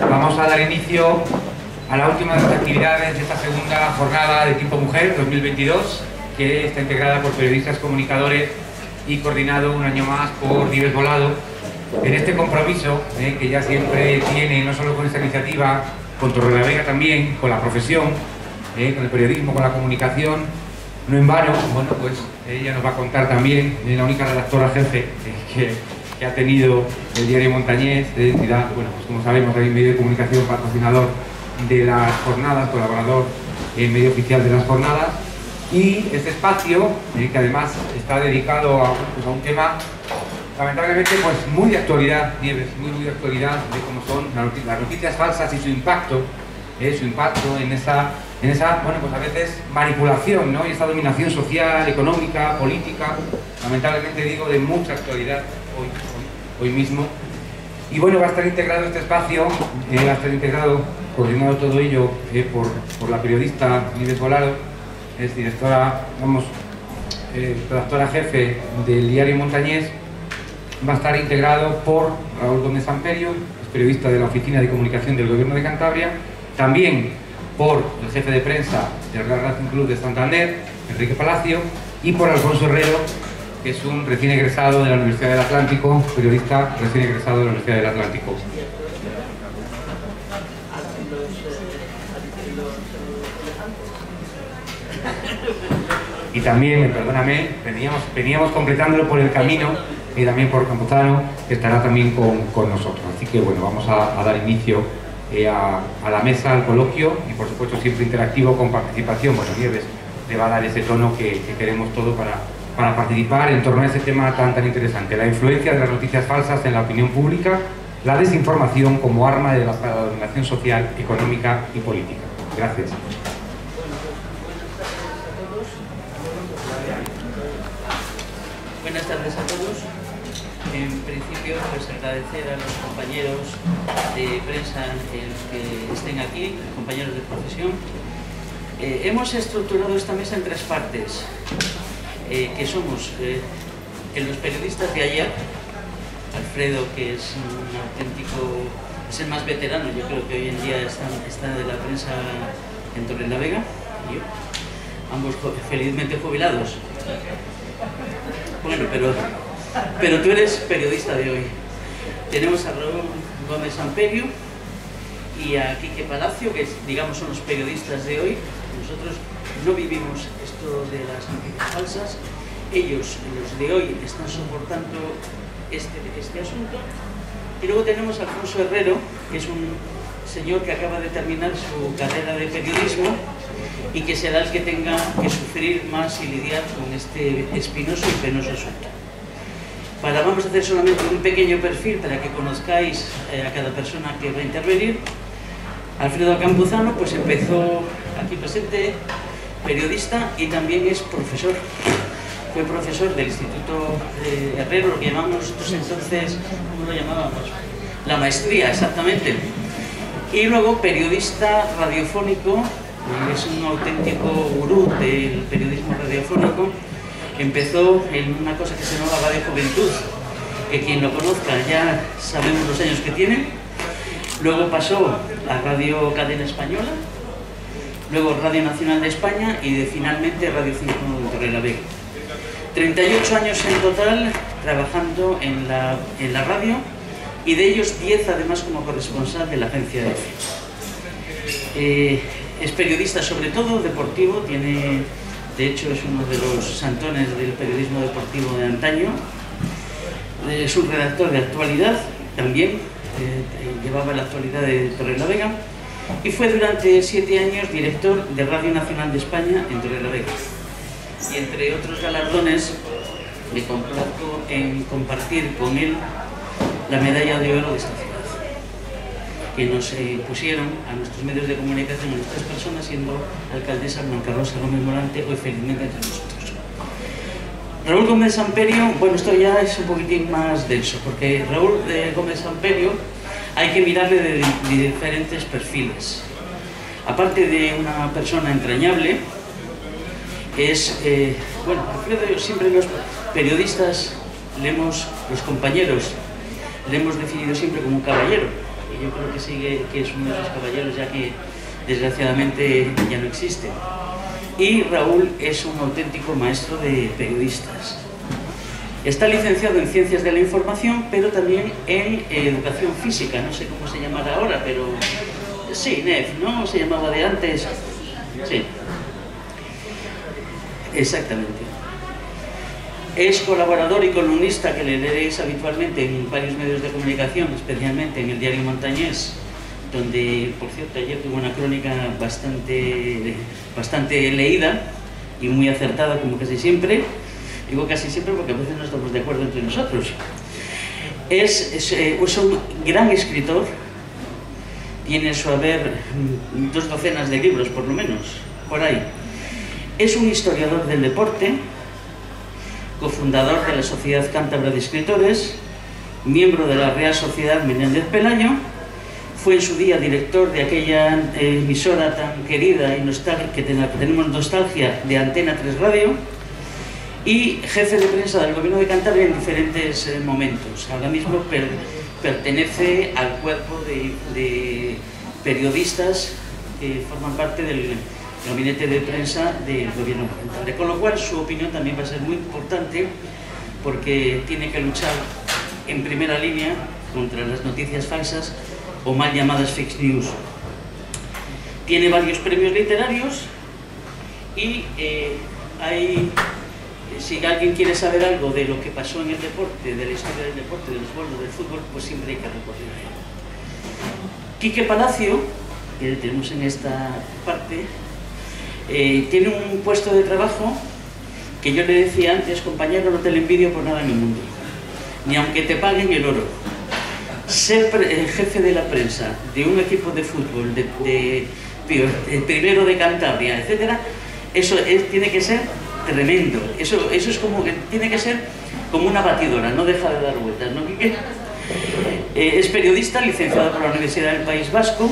Vamos a dar inicio a la última de las actividades de esta segunda jornada de Tiempo Mujer 2022, que está integrada por periodistas, comunicadores y coordinado un año más por Nieves Volado, en este compromiso que ya siempre tiene, no solo con esta iniciativa, con Torrelavega también, con la profesión, con el periodismo, con la comunicación. No en vano, bueno, pues ella nos va a contar también, la única redactora jefe que ha tenido el diario Montañés, de entidad, bueno, pues como sabemos, hay un medio de comunicación patrocinador de las jornadas, colaborador en medio oficial de las jornadas, y este espacio, que además está dedicado a un tema lamentablemente pues muy de actualidad, Nieves, muy de actualidad, de cómo son las noticias falsas y su impacto en esa bueno, pues a veces manipulación, ¿no? Y esa dominación social, económica, política, lamentablemente digo, de mucha actualidad hoy mismo. Y bueno, va a estar integrado este espacio, va a estar integrado, coordinado todo ello por la periodista Nieves Volado, es directora, redactora jefe del diario Montañés. Va a estar integrado por Raúl Gómez Samperio, es periodista de la Oficina de Comunicación del Gobierno de Cantabria, también por el jefe de prensa del Real Racing Club de Santander, Enrique Palacio, y por Alfonso Herrero, que es un recién egresado de la Universidad del Atlántico, periodista recién egresado de la Universidad del Atlántico. Y también, perdóname, veníamos completándolo por el camino, y también por Campuzano, que estará también con nosotros. Así que bueno, vamos a dar inicio a la mesa, al coloquio, y por supuesto siempre interactivo con participación. Bueno, Nieves le va a dar ese tono que queremos todo para participar en torno a ese tema tan interesante, la influencia de las noticias falsas en la opinión pública, la desinformación como arma de la dominación social, económica y política. Gracias. Buenas tardes a todos. En principio, pues agradecer a los compañeros de prensa que estén aquí, compañeros de profesión. Hemos estructurado esta mesa en tres partes, que somos los periodistas de ayer, Alfredo, que es un auténtico, es el más veterano, yo creo que hoy en día está de la prensa en Torrelavega, y yo, ambos felizmente jubilados. Bueno, pero tú eres periodista de hoy. Tenemos a Raúl Gómez Samperio y a Quique Palacio, que digamos son los periodistas de hoy. Nosotros no vivimos esto de las noticias falsas. Ellos, los de hoy, están soportando este asunto. Y luego tenemos a Alfonso Herrero, que es un señor que acaba de terminar su carrera de periodismo y que será el que tenga que sufrir más y lidiar con este espinoso y penoso asunto. Vamos a hacer solamente un pequeño perfil para que conozcáis a cada persona que va a intervenir. Alfredo Campuzano, pues empezó aquí presente, periodista y también es profesor. Fue profesor del Instituto Herrero, lo que llamamos nosotros entonces, ¿cómo lo llamábamos? La maestría, exactamente. Y luego periodista radiofónico, es un auténtico gurú del periodismo radiofónico. Empezó en una cosa que se llama Radio Juventud, que quien lo conozca ya sabemos los años que tiene. Luego pasó a Radio Cadena Española, luego Radio Nacional de España y finalmente Radio 5 de Torrelavega. 38 años en total trabajando en la radio, y de ellos 10 además como corresponsal de la agencia EFE. Es periodista sobre todo deportivo, de hecho es uno de los santones del periodismo deportivo de antaño. Es un redactor de actualidad también, llevaba la actualidad de Torrelavega, y fue durante 7 años director de Radio Nacional de España en Torrelavega. Y entre otros galardones me complazco en compartir con él la medalla de oro de esta ciudad, que nos pusieron a nuestros medios de comunicación, a nuestras personas, siendo alcaldesa Blanca Rosa Gómez Morante, hoy felizmente entre nosotros. Raúl Gómez Samperio, bueno, esto ya es un poquitín más denso, porque Raúl Gómez Samperio hay que mirarle de diferentes perfiles. Aparte de una persona entrañable, bueno, Alfredo, siempre los periodistas los compañeros, le hemos definido siempre como un caballero, y yo creo que sigue que es uno de esos caballeros ya que desgraciadamente ya no existe. Y Raúl es un auténtico maestro de periodistas. Está licenciado en Ciencias de la Información, pero también en Educación Física, no sé cómo se llamará ahora, pero sí, NEF, ¿no? Se llamaba de antes. Sí, exactamente. Es colaborador y columnista que le leeréis habitualmente en varios medios de comunicación, especialmente en el Diario Montañés, donde, por cierto, ayer tuvo una crónica bastante leída y muy acertada, como casi siempre. Digo casi siempre porque a veces no estamos de acuerdo entre nosotros. Es un gran escritor, tiene su haber 2 docenas de libros, por lo menos, por ahí. Es un historiador del deporte, cofundador de la Sociedad Cántabra de Escritores, miembro de la Real Sociedad Menéndez Pelayo, fue en su día director de aquella emisora tan querida y que tenemos nostalgia, de Antena 3 Radio, y jefe de prensa del Gobierno de Cantabria en diferentes momentos. Ahora mismo pertenece al cuerpo de periodistas que forman parte del gabinete de prensa del Gobierno de Cantabria, con lo cual su opinión también va a ser muy importante porque tiene que luchar en primera línea contra las noticias falsas o mal llamadas fake news. Tiene varios premios literarios y si alguien quiere saber algo de lo que pasó en el deporte, de la historia del deporte, de los bolos, del fútbol, pues siempre hay que recurrir a él. Quique Palacio, que tenemos en esta parte, tiene un puesto de trabajo que yo le decía antes, compañero, no te lo envidio por nada en el mundo, ni aunque te paguen el oro. Ser jefe de la prensa de un equipo de fútbol, de primero de Cantabria, etcétera, eso tiene que ser tremendo. Eso es como que tiene que ser como una batidora, no deja de dar vueltas, ¿no, Quique? Es periodista, licenciado por la Universidad del País Vasco,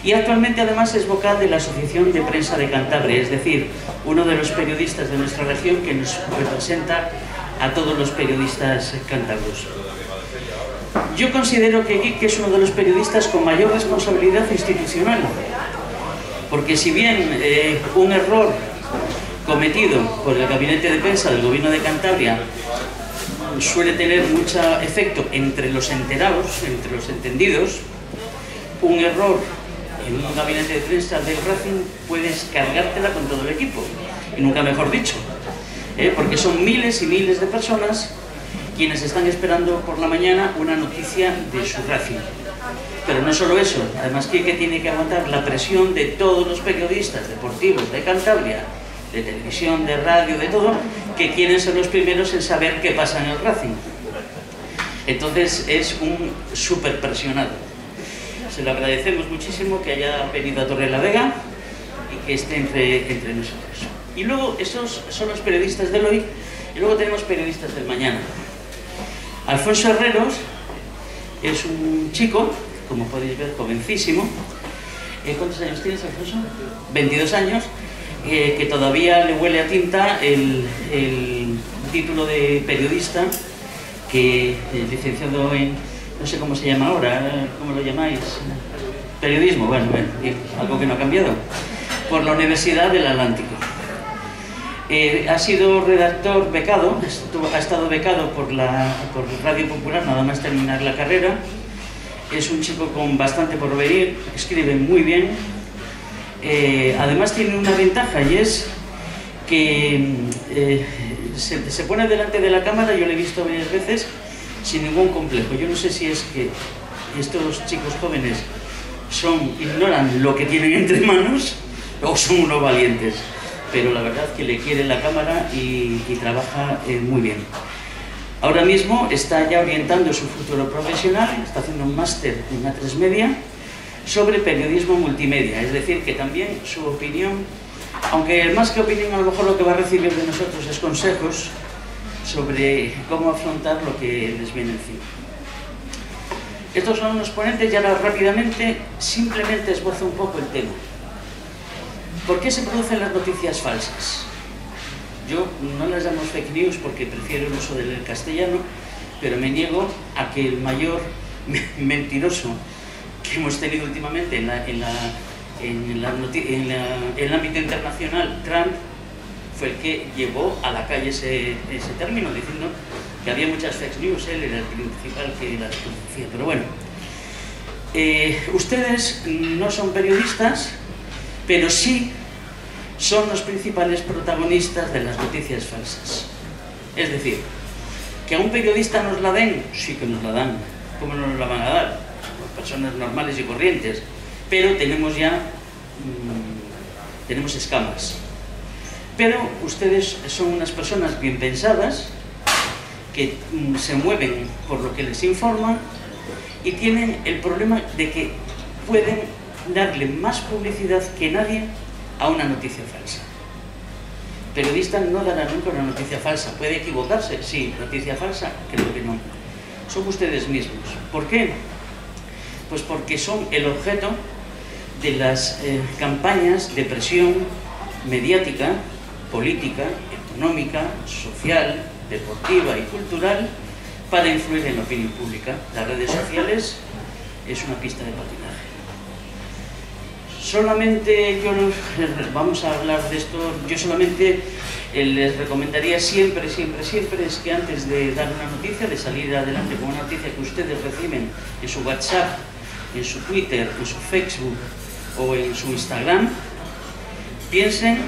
y actualmente además es vocal de la Asociación de Prensa de Cantabria, es decir, uno de los periodistas de nuestra región que nos representa a todos los periodistas cántabros. Yo considero que Quique es uno de los periodistas con mayor responsabilidad institucional, porque si bien un error cometido por el gabinete de prensa del Gobierno de Cantabria suele tener mucho efecto entre los enterados, entre los entendidos, un error en un gabinete de prensa del Racing puedes cargártela con todo el equipo, y nunca mejor dicho, porque son miles y miles de personas quienes están esperando por la mañana una noticia de su Racing. Pero no solo eso, además Quique tiene que aguantar la presión de todos los periodistas deportivos de Cantabria, de televisión, de radio, de todo, que quieren ser los primeros en saber qué pasa en el Racing. Entonces es un súper presionado. Se lo agradecemos muchísimo que haya venido a Torrelavega y que esté entre nosotros. Y luego, estos son los periodistas del hoy, y luego tenemos periodistas del mañana. Alfonso Herreros es un chico, como podéis ver, jovencísimo. ¿Cuántos años tienes, Alfonso? 22 años. Que todavía le huele a tinta el título de periodista, que licenciado en, no sé cómo se llama ahora, ¿cómo lo llamáis? Periodismo, bueno, algo que no ha cambiado, por la Universidad del Atlántico. Ha sido redactor becado, ha estado becado por Radio Popular, nada más terminar la carrera. Es un chico con bastante por venir, escribe muy bien. Además tiene una ventaja, y es que se pone delante de la cámara, yo lo he visto varias veces, sin ningún complejo. Yo no sé si es que estos chicos jóvenes ignoran lo que tienen entre manos o son unos valientes, pero la verdad que le quiere la cámara y trabaja muy bien. Ahora mismo está ya orientando su futuro profesional, está haciendo un máster en A3 Media sobre periodismo multimedia, es decir, que también su opinión, aunque más que opinión a lo mejor lo que va a recibir de nosotros es consejos sobre cómo afrontar lo que les viene encima. Estos son los ponentes y ahora rápidamente simplemente esbozo un poco el tema. ¿Por qué se producen las noticias falsas? yo no las llamo fake news porque prefiero el uso del castellano, pero me niego a que el mayor mentiroso que hemos tenido últimamente en el ámbito internacional, Trump, fue el que llevó a la calle ese término, diciendo que había muchas fake news, él era el principal que las producía. Pero bueno, ustedes no son periodistas, pero sí son los principales protagonistas de las noticias falsas. Es decir, que a un periodista nos la den, sí que nos la dan. ¿Cómo no nos la van a dar? Personas normales y corrientes. Pero tenemos ya tenemos escamas. Pero ustedes son unas personas bien pensadas, que se mueven por lo que les informan y tienen el problema de que pueden darle más publicidad que nadie a una noticia falsa. Periodista no dará nunca una noticia falsa. ¿Puede equivocarse? Sí. ¿Noticia falsa? Creo que no. Son ustedes mismos. ¿Por qué? Pues porque son el objeto de las campañas de presión mediática, política, económica, social, deportiva y cultural para influir en la opinión pública. Las redes sociales es una pista de patinaje. Solamente vamos a hablar de esto, yo solamente les recomendaría siempre es que antes de dar una noticia, de salir adelante con una noticia que ustedes reciben en su WhatsApp, en su Twitter, en su Facebook o en su Instagram, piensen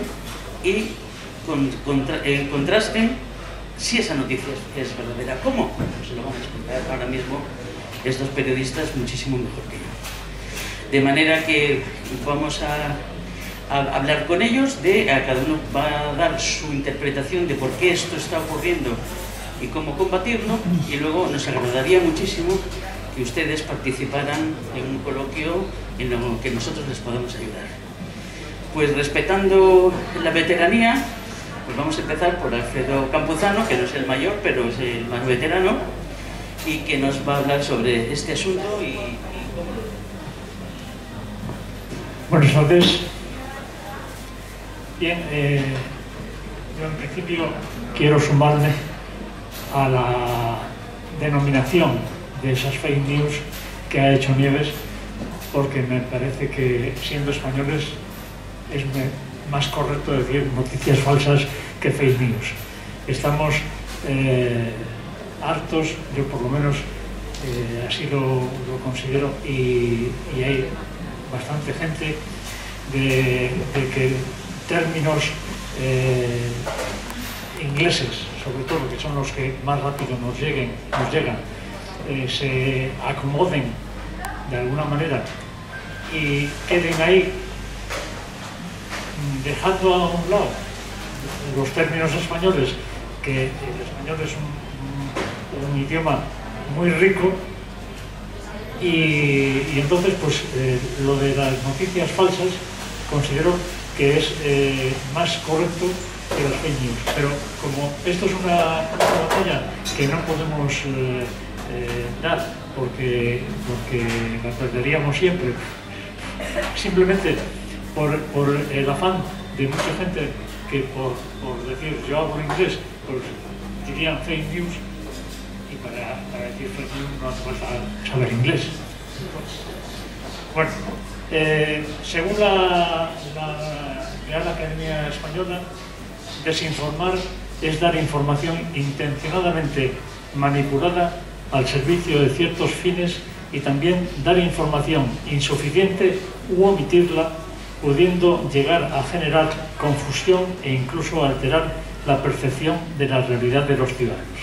y contrasten si esa noticia es verdadera. ¿Cómo? Pues se lo van a explicar ahora mismo estos periodistas muchísimo mejor que yo. De manera que vamos a hablar con ellos, a cada uno va a dar su interpretación de por qué esto está ocurriendo y cómo combatirlo, y luego nos agradaría muchísimo que ustedes participaran en un coloquio en lo que nosotros les podamos ayudar. Pues respetando la veteranía, pues vamos a empezar por Alfredo Campuzano, que no es el mayor, pero es el más veterano, y que nos va a hablar sobre este asunto y cómo lo... Buenas tardes. Bien, yo en principio quiero sumarme a la denominación de esas fake news que ha hecho Nieves, porque me parece que, siendo españoles, es más correcto decir noticias falsas que fake news. Estamos hartos, yo por lo menos así lo considero, y hay bastante gente de que términos ingleses, sobre todo, que son los que más rápido nos llegan, se acomoden de alguna manera y queden ahí, dejando a un lado los términos españoles, que el español es un idioma muy rico. Y entonces, pues, lo de las noticias falsas considero que es más correcto que las fake news. Pero como esto es una batalla que no podemos dar porque la perderíamos siempre, simplemente por el afán de mucha gente que por decir yo hablo inglés, pues dirían fake news. Y para decir fake news no hace falta saber inglés. Bueno, según la Real Academia Española, desinformar es dar información intencionadamente manipulada al servicio de ciertos fines y también dar información insuficiente u omitirla, pudiendo llegar a generar confusión e incluso alterar la percepción de la realidad de los ciudadanos.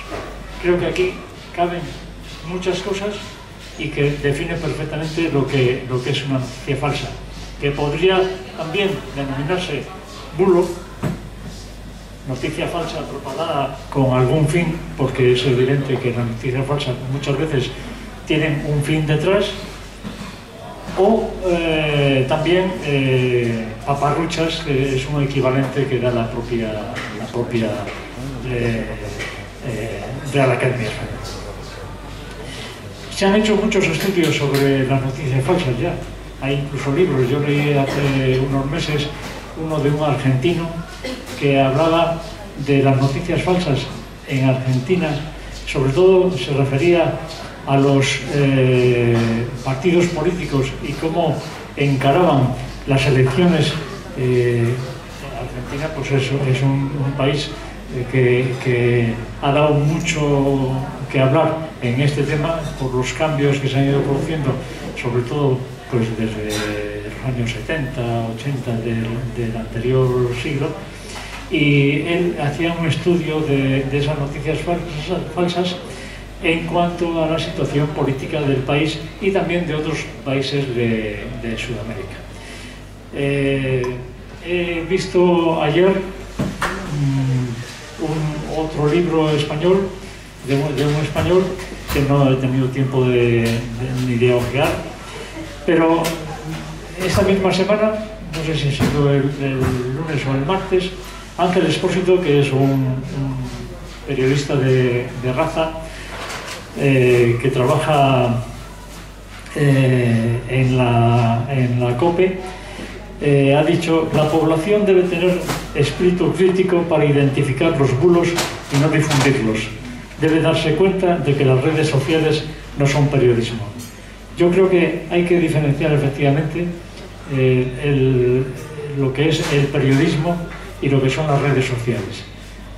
Creo que aquí caben muchas cosas y que define perfectamente lo que es una noticia falsa, que podría también denominarse bulo, noticia falsa propagada con algún fin, porque es evidente que la noticia falsa muchas veces tienen un fin detrás, o también paparruchas, que es un equivalente que da la propia Real Academia. Se han hecho muchos estudios sobre las noticias falsas ya, hay incluso libros. Yo leí hace unos meses uno de un argentino que hablaba de las noticias falsas en Argentina, sobre todo se refería a los partidos políticos y cómo encaraban las elecciones. Argentina pues es un país que ha dado mucho que hablar en este tema por los cambios que se han ido produciendo, sobre todo pues desde los años 70, 80 del anterior siglo, y él hacía un estudio de esas noticias falsas en cuanto a la situación política del país y también de otros países de Sudamérica. He visto ayer otro libro español, de un español, que no he tenido tiempo ni de ojear, pero esta misma semana, no sé si ha sido el lunes o el martes, Ángel Expósito, que es un periodista de raza, que trabaja en la COPE, ha dicho: la población debe tener espíritu crítico para identificar los bulos y no difundirlos. Debe darse cuenta de que las redes sociales no son periodismo. Yo creo que hay que diferenciar efectivamente lo que es el periodismo y lo que son las redes sociales.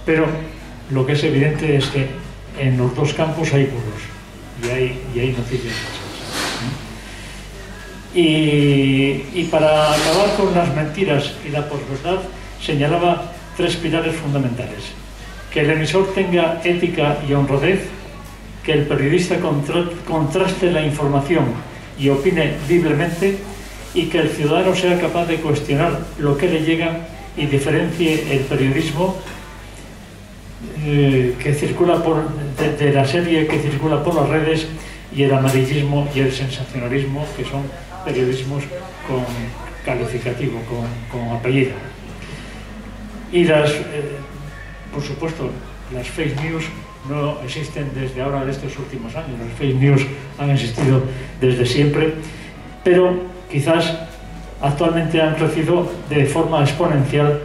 Pero lo que es evidente es que en los dos campos hay bulos y hay noticias falsas. Y para acabar con las mentiras y la posverdad, señalaba 3 pilares fundamentales: que el emisor tenga ética y honradez, que el periodista contraste la información y opine libremente, y que el ciudadano sea capaz de cuestionar lo que le llega y diferencie el periodismo que circula de la serie que circula por las redes y el amarillismo y el sensacionalismo, que son periodismos con calificativo, con apellido. Y por supuesto, las fake news no existen desde ahora, de estos últimos años. Las fake news han existido desde siempre, pero quizás actualmente han crecido de forma exponencial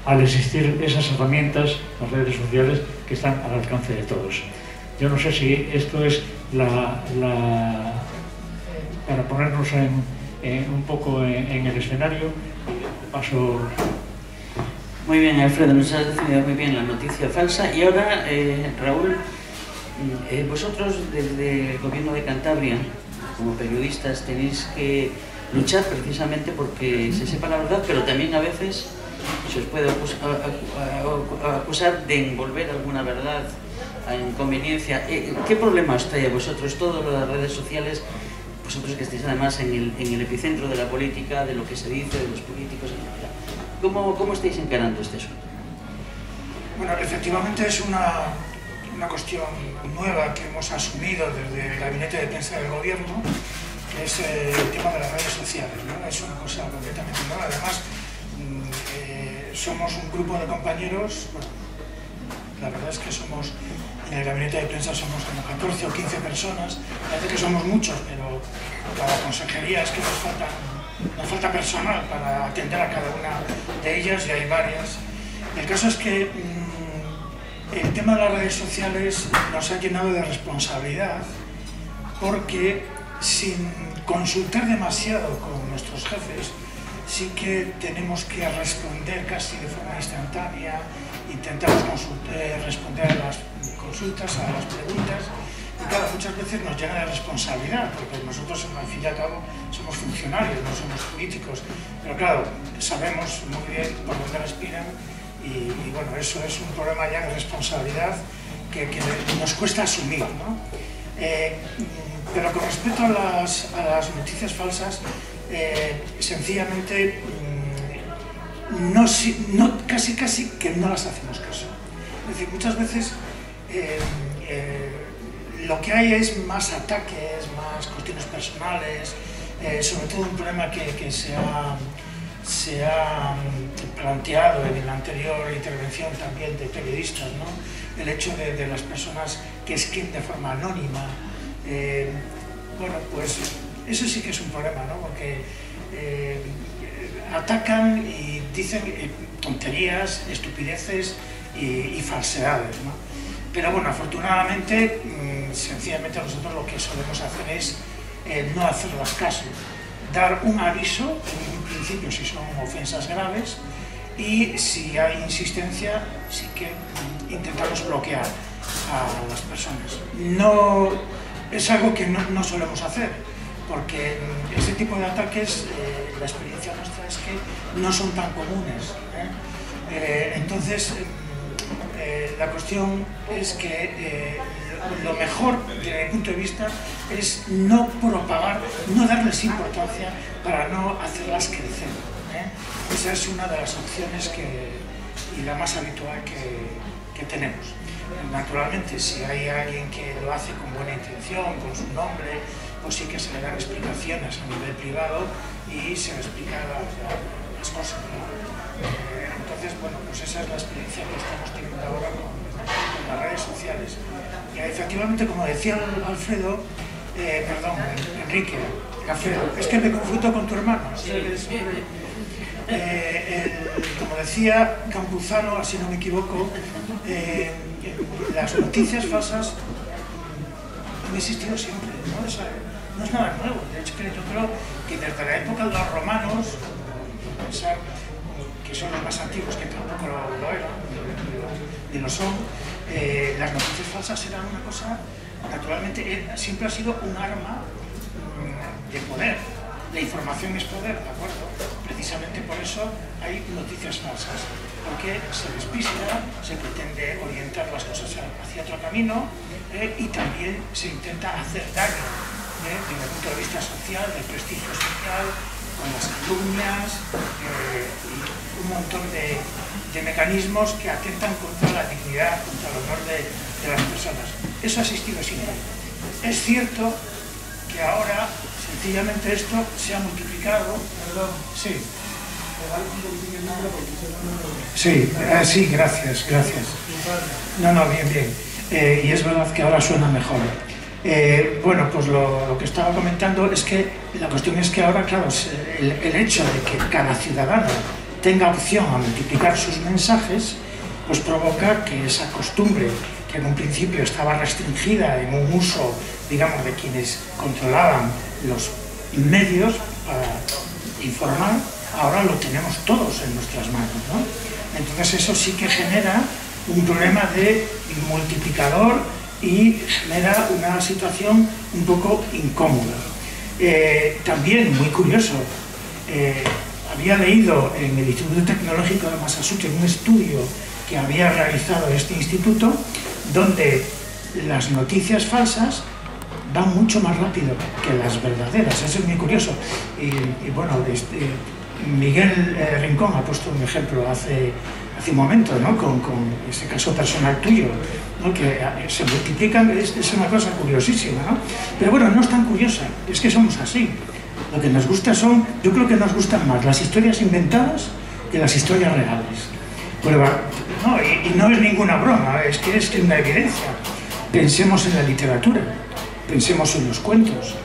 al existir esas herramientas, las redes sociales, que están al alcance de todos. Yo no sé si esto es para ponernos un poco en el escenario. Paso. Muy bien, Alfredo, nos has definido muy bien la noticia falsa. Y ahora, Raúl, vosotros desde el Gobierno de Cantabria, como periodistas, tenéis que luchar precisamente porque se sepa la verdad, pero también a veces se os puede acusar de envolver alguna verdad a inconveniencia. ¿Qué problema os trae a vosotros todo lo de las redes sociales? Vosotros que estáis además en el epicentro de la política, de lo que se dice, de los políticos, etc. ¿Cómo estáis encarando este asunto? Bueno, efectivamente es una cuestión nueva que hemos asumido desde el Gabinete de Prensa del Gobierno, que es el tema de las redes sociales, ¿no? Es una cosa completamente nueva. Además, somos un grupo de compañeros, bueno, la verdad es que somos, en el Gabinete de Prensa somos como 14 o 15 personas, parece que somos muchos, pero cada consejería es que nos falta personal para atender a cada una de ellas, y hay varias. El caso es que el tema de las redes sociales nos ha llenado de responsabilidad, porque sin consultar demasiado con nuestros jefes, sí que tenemos que responder casi de forma instantánea, intentamos responder a las consultas, a las preguntas, y claro, muchas veces nos llena de responsabilidad, porque nosotros al fin y al cabo somos funcionarios, no somos políticos, pero claro, sabemos muy bien por dónde respiran, y bueno, eso es un problema ya de responsabilidad que nos cuesta asumir, ¿no? Pero con respecto a las noticias falsas, sencillamente casi que no las hacemos caso. Es decir, muchas veces lo que hay es más ataques, más cuestiones personales, sobre todo un problema que se ha planteado en la anterior intervención también de periodistas, ¿no? El hecho de las personas que escriben de forma anónima. Bueno, pues eso sí que es un problema, ¿no? Porque atacan y dicen tonterías, estupideces, y falsedades, ¿no? Pero bueno, afortunadamente, sencillamente nosotros lo que solemos hacer es no hacerlas caso, dar un aviso, en un principio si son ofensas graves, y si hay insistencia, sí que intentamos bloquear a las personas. No, es algo que no solemos hacer, porque ese tipo de ataques, la experiencia nuestra es que no son tan comunes, ¿eh? Entonces, la cuestión es que lo mejor, desde mi punto de vista, es no propagar, no darles importancia para no hacerlas crecer, ¿eh? Esa es una de las opciones y la más habitual que tenemos. Naturalmente, si hay alguien que lo hace con buena intención, con su nombre, pues sí que se le dan explicaciones a nivel privado y se le explican las cosas, ¿no? Entonces, bueno, pues esa es la experiencia que estamos teniendo ahora con las redes sociales. Y efectivamente, como decía Alfredo, Enrique, Alfredo, es que me confundo con tu hermano. Como decía Campuzano, si no me equivoco, las noticias falsas han existido siempre, ¿no? No es nada nuevo. De hecho, yo creo que desde la época de los romanos, pensar que son los más antiguos, que tampoco lo eran, ni lo son, las noticias falsas eran una cosa, naturalmente, siempre ha sido un arma de poder. La información es poder, ¿de acuerdo? Precisamente por eso hay noticias falsas, porque se despista, se pretende orientar las cosas hacia otro camino y también se intenta hacer daño desde el punto de vista social, del prestigio social, con las calumnias y un montón de mecanismos que atentan contra la dignidad, contra el honor de las personas. Eso ha existido siempre. Es cierto que ahora, sencillamente, esto se ha multiplicado. Perdón. Sí. Sí, gracias. No, bien. Y es verdad que ahora suena mejor. Bueno, pues lo que estaba comentando es que la cuestión es que ahora, claro, el hecho de que cada ciudadano tenga opción a multiplicar sus mensajes, pues provoca que esa costumbre, que en un principio estaba restringida en un uso, digamos, de quienes controlaban los medios para informar, ahora lo tenemos todos en nuestras manos, ¿no? Entonces eso sí que genera un problema de multiplicador y genera una situación un poco incómoda. También, muy curioso, había leído en el Instituto Tecnológico de Massachusetts un estudio que había realizado este instituto, donde las noticias falsas van mucho más rápido que las verdaderas. Eso es muy curioso. Y bueno, Miguel Rincón ha puesto un ejemplo hace un momento, ¿no? con ese caso personal tuyo, ¿no? Que se multiplican, es una cosa curiosísima, ¿no? Pero bueno, no es tan curiosa, es que somos así. Lo que nos gusta yo creo que nos gustan más las historias inventadas que las historias reales. Bueno, no, y no es ninguna broma, es que es una evidencia. Pensemos en la literatura, pensemos en los cuentos,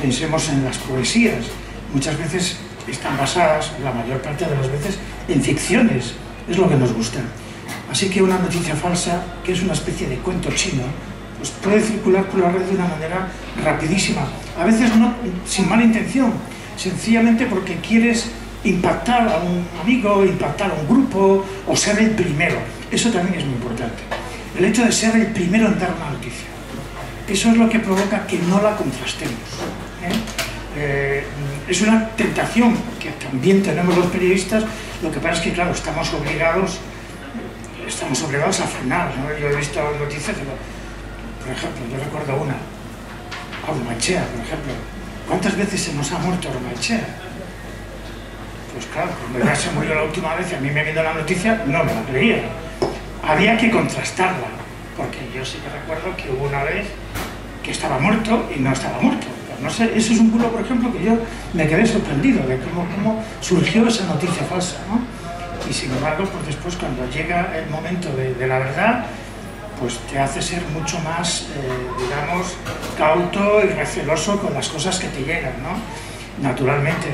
pensemos en las poesías. Muchas veces están basadas, la mayor parte de las veces, en ficciones. Es lo que nos gusta. Así que una noticia falsa, que es una especie de cuento chino, pues puede circular por la red de una manera rapidísima. A veces no, sin mala intención, sencillamente porque quieres impactar a un amigo, impactar a un grupo o ser el primero. Eso también es muy importante. El hecho de ser el primero en dar una noticia. Eso es lo que provoca que no la contrastemos, es una tentación que también tenemos los periodistas. Lo que pasa es que, claro, estamos obligados a frenar, ¿no? Yo he visto noticias, por ejemplo, yo recuerdo una, Ormaechea, por ejemplo. ¿Cuántas veces se nos ha muerto Ormaechea? Pues claro, cuando ya se murió la última vez y a mí me vino la noticia, no me la creía. Había que contrastarla, porque yo sí que recuerdo que hubo una vez que estaba muerto y no estaba muerto. No sé, eso es un bulo, por ejemplo, que yo me quedé sorprendido de cómo surgió esa noticia falsa, ¿no? Y sin embargo, pues después, cuando llega el momento de la verdad, pues te hace ser mucho más, digamos, cauto y receloso con las cosas que te llegan, ¿no? Naturalmente,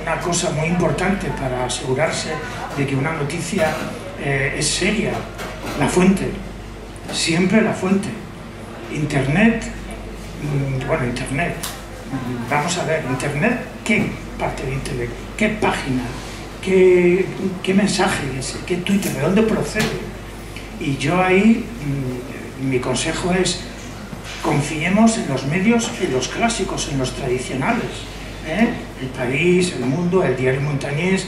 una cosa muy importante para asegurarse de que una noticia es seria La fuente, siempre la fuente. Internet, bueno, Internet, vamos a ver, Internet, ¿qué parte de Internet? ¿Qué página? ¿Qué mensaje? ¿Qué Twitter? ¿De dónde procede? Y yo ahí, mi consejo es, confiemos en los medios, en los clásicos, en los tradicionales. El País, El Mundo, El Diario Montañés,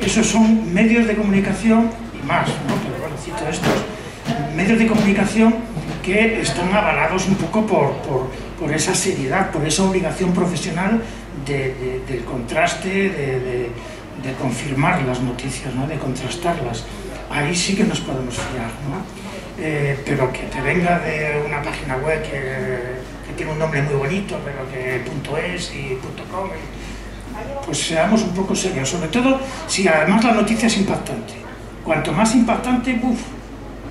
esos son medios de comunicación y más, ¿no? Pero bueno, cito estos, medios de comunicación que están avalados un poco por esa seriedad, por esa obligación profesional del contraste, de confirmar las noticias, ¿no? De contrastarlas. Ahí sí que nos podemos fiar, ¿no? Pero que te venga de una página web que tiene un nombre muy bonito, pero que .es y .com, pues seamos un poco serios, sobre todo si además la noticia es impactante. Cuanto más impactante,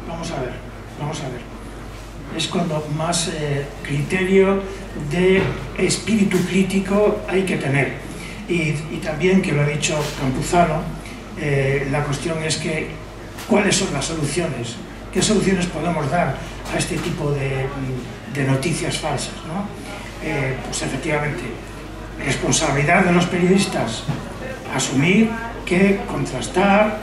vamos a ver. Es cuando más criterio de espíritu crítico hay que tener. Y también, que lo ha dicho Campuzano, la cuestión es que ¿cuáles son las soluciones? ¿Qué soluciones podemos dar a este tipo de noticias falsas, ¿no? Pues efectivamente, responsabilidad de los periodistas, asumir que contrastar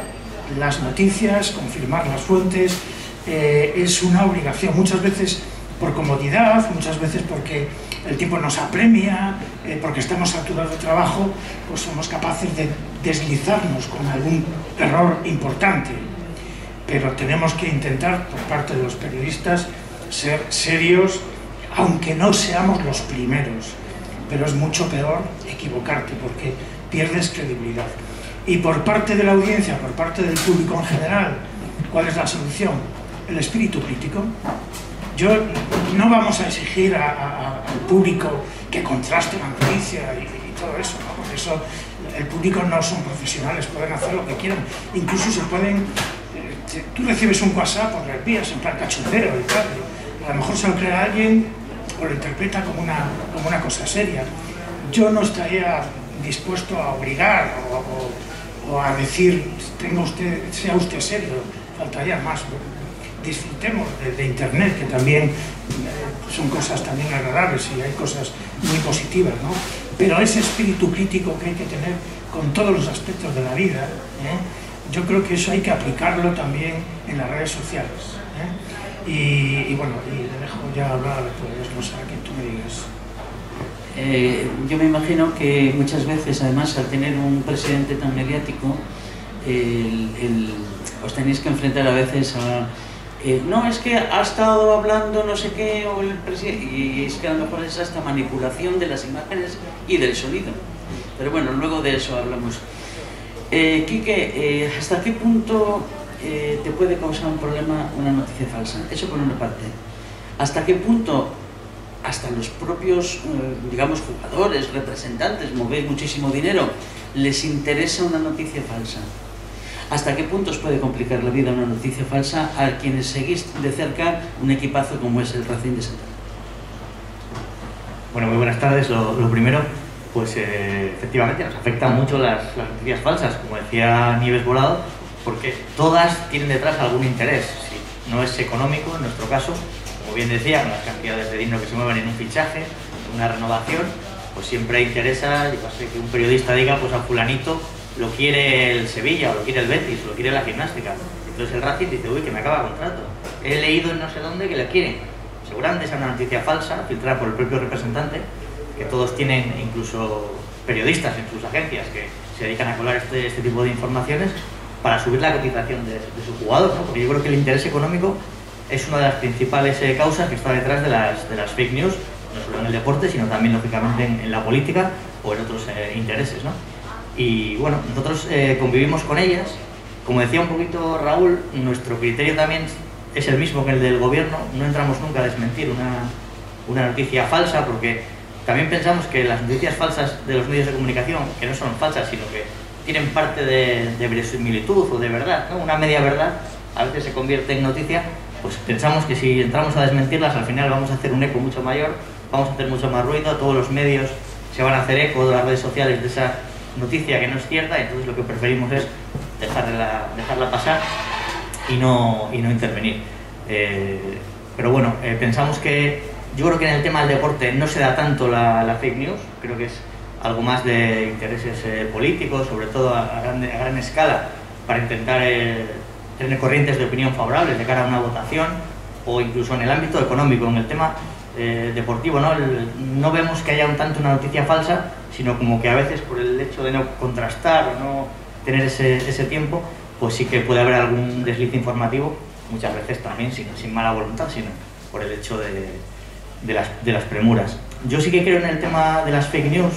las noticias, confirmar las fuentes, es una obligación, muchas veces por comodidad, muchas veces porque el tiempo nos apremia, porque estamos saturados de trabajo, pues somos capaces de deslizarnos con algún error importante. Pero tenemos que intentar, por parte de los periodistas, ser serios, aunque no seamos los primeros. Pero es mucho peor equivocarte, porque pierdes credibilidad. Y por parte de la audiencia, por parte del público en general, ¿cuál es la solución? El espíritu crítico. No vamos a exigir al público que contraste la noticia y todo eso, ¿no? Porque eso, el público no son profesionales, pueden hacer lo que quieran. Incluso se pueden... Tú recibes un WhatsApp, pues lo envías en plan cachondero y tal. A lo mejor se lo cree a alguien o lo interpreta como una cosa seria. Yo no estaría dispuesto a obligar o a decir, sea usted serio, faltaría más. Disfrutemos de Internet, que también son cosas también agradables y hay cosas muy positivas, ¿no? Pero ese espíritu crítico que hay que tener con todos los aspectos de la vida, yo creo que eso hay que aplicarlo también en las redes sociales. Y bueno, y le dejo ya hablar, pues no sé, que tú me digas. Yo me imagino que muchas veces, además, al tener un presidente tan mediático, os tenéis que enfrentar a veces a... no, es que ha estado hablando no sé qué, o el presidente, y es que a lo mejor es hasta manipulación de las imágenes y del sonido. Pero bueno, luego de eso hablamos. Quique, ¿hasta qué punto te puede causar un problema una noticia falsa? Eso por una parte. ¿Hasta qué punto hasta los propios, digamos, jugadores, representantes, movéis muchísimo dinero, les interesa una noticia falsa? ¿Hasta qué punto os puede complicar la vida una noticia falsa a quienes seguís de cerca un equipazo como es el Racing de Santander? Bueno, muy buenas tardes. Lo primero, pues efectivamente nos afectan mucho las noticias falsas, como decía Nieves Volado, porque todas tienen detrás algún interés. Si no es económico, en nuestro caso, como bien decía, con las cantidades de dinero que se mueven en un fichaje, una renovación, pues siempre interesa, yo sé, que un periodista diga, pues a fulanito lo quiere el Sevilla, o lo quiere el Betis, o lo quiere la Gimnástica. Entonces el Racing dice, uy, que me acaba contrato. He leído en no sé dónde que le quieren. Seguramente esa es una noticia falsa, filtrada por el propio representante, que todos tienen, incluso periodistas en sus agencias, que se dedican a colar este tipo de informaciones para subir la cotización de su jugador, ¿no? Porque yo creo que el interés económico es una de las principales causas que está detrás de las fake news, no solo en el deporte, sino también, lógicamente, en la política o en otros intereses, ¿no? Y bueno, nosotros convivimos con ellas. Como decía un poquito Raúl, nuestro criterio también es el mismo que el del gobierno. No entramos nunca a desmentir una noticia falsa, porque también pensamos que las noticias falsas de los medios de comunicación, que no son falsas, sino que tienen parte de verosimilitud o de verdad, ¿no? Una media verdad a veces se convierte en noticia. Pues pensamos que si entramos a desmentirlas, al final vamos a hacer un eco mucho mayor, vamos a hacer mucho más ruido, todos los medios se van a hacer eco de las redes sociales de esa noticia que no es cierta. Entonces lo que preferimos es dejarla pasar. y no intervenir. Pero bueno, pensamos que, yo creo que en el tema del deporte no se da tanto la fake news, creo que es algo más de intereses políticos, sobre todo a gran escala, para intentar tener corrientes de opinión favorables de cara a una votación, o incluso en el ámbito económico, en el tema deportivo, ¿no? No vemos que haya un tanto una noticia falsa, sino como que a veces por el hecho de no contrastar o no tener ese tiempo, pues sí que puede haber algún desliz informativo, muchas veces también sin mala voluntad, sino por el hecho de las premuras. Yo sí que creo en el tema de las fake news,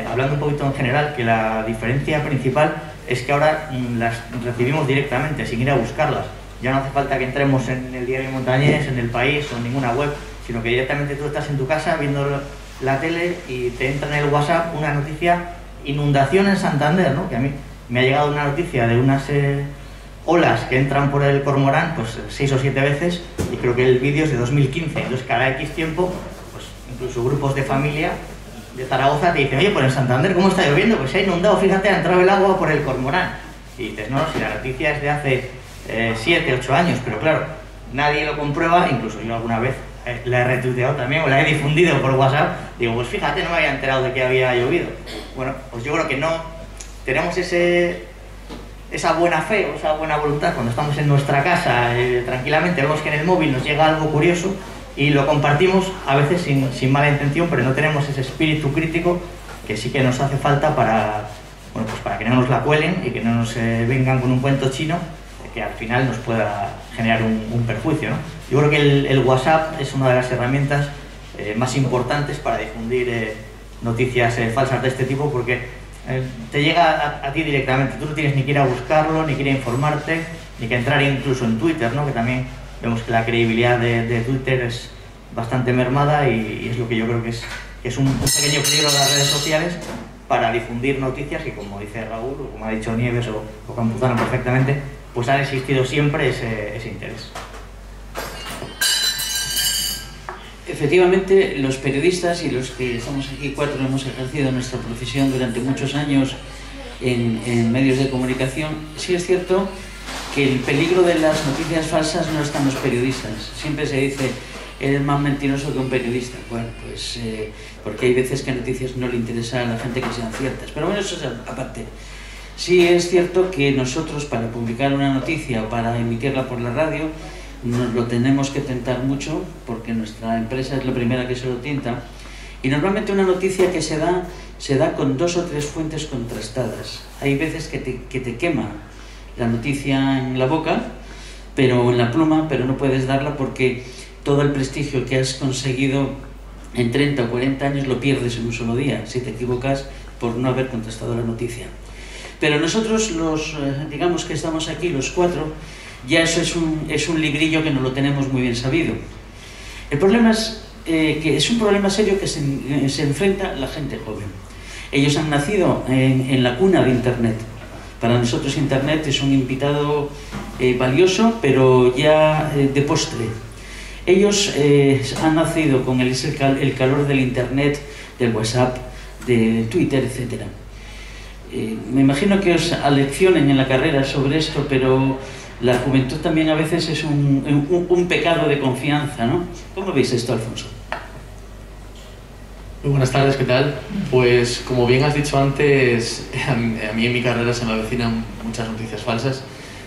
hablando un poquito en general, que la diferencia principal es que ahora las recibimos directamente, sin ir a buscarlas. Ya no hace falta que entremos en el Diario Montañés, en El País o en ninguna web, sino que directamente tú estás en tu casa viendo la tele y te entra en el WhatsApp una noticia: inundación en Santander, ¿no? Que a mí me ha llegado una noticia de unas olas que entran por el Cormorán, pues 6 o 7 veces, y creo que el vídeo es de 2015. Entonces cada X tiempo, pues incluso grupos de familia de Zaragoza te dicen: oye, pues en Santander, ¿cómo está lloviendo? Pues se ha inundado, fíjate, ha entrado el agua por el Cormorán. Y dices: no, si la noticia es de hace 7, 8 años, pero claro, nadie lo comprueba. Incluso yo alguna vez la he retuiteado también, o la he difundido por WhatsApp. Digo, pues fíjate, no me había enterado de que había llovido. Bueno, pues yo creo que no tenemos esa buena fe o esa buena voluntad cuando estamos en nuestra casa, tranquilamente, vemos que en el móvil nos llega algo curioso y lo compartimos, a veces sin mala intención, pero no tenemos ese espíritu crítico que sí que nos hace falta para que no nos la cuelen y que no nos vengan con un cuento chino que al final nos pueda generar un perjuicio, ¿no? Yo creo que el WhatsApp es una de las herramientas más importantes para difundir noticias falsas de este tipo, porque te llega a ti directamente. Tú no tienes ni que ir a buscarlo, ni que ir a informarte, ni que entrar incluso en Twitter, ¿no? Que también vemos que la credibilidad de Twitter es bastante mermada, y es lo que yo creo que es un pequeño peligro de las redes sociales para difundir noticias que, como dice Raúl, o como ha dicho Nieves o Campuzano perfectamente, pues ha existido siempre ese interés. Efectivamente, los periodistas y los que estamos aquí 4 hemos ejercido nuestra profesión durante muchos años en medios de comunicación. Sí es cierto que el peligro de las noticias falsas no está en los periodistas. Siempre se dice: eres más mentiroso que un periodista. Bueno, pues porque hay veces que noticias no le interesa a la gente que sean ciertas. Pero bueno, eso es aparte. Sí es cierto que nosotros, para publicar una noticia o para emitirla por la radio, nos lo tenemos que tentar mucho, porque nuestra empresa es la primera que se lo tienta, y normalmente una noticia que se da con 2 o 3 fuentes contrastadas. Hay veces que te quema la noticia en la boca, pero en la pluma, pero no puedes darla porque todo el prestigio que has conseguido en 30 o 40 años lo pierdes en un solo día, si te equivocas por no haber contrastado la noticia. Pero nosotros, digamos que estamos aquí, los 4, ya eso es un librillo que no lo tenemos muy bien sabido. El problema es que es un problema serio que se enfrenta la gente joven. Ellos han nacido en la cuna de Internet. Para nosotros Internet es un invitado valioso, pero ya de postre. Ellos han nacido con el calor del Internet, del WhatsApp, de Twitter, etc. Me imagino que os aleccionen en la carrera sobre esto, pero la juventud también a veces es un pecado de confianza, ¿no? ¿Cómo veis esto, Alfonso? Muy buenas tardes, ¿qué tal? Pues como bien has dicho antes, a mí en mi carrera se me avecinan muchas noticias falsas.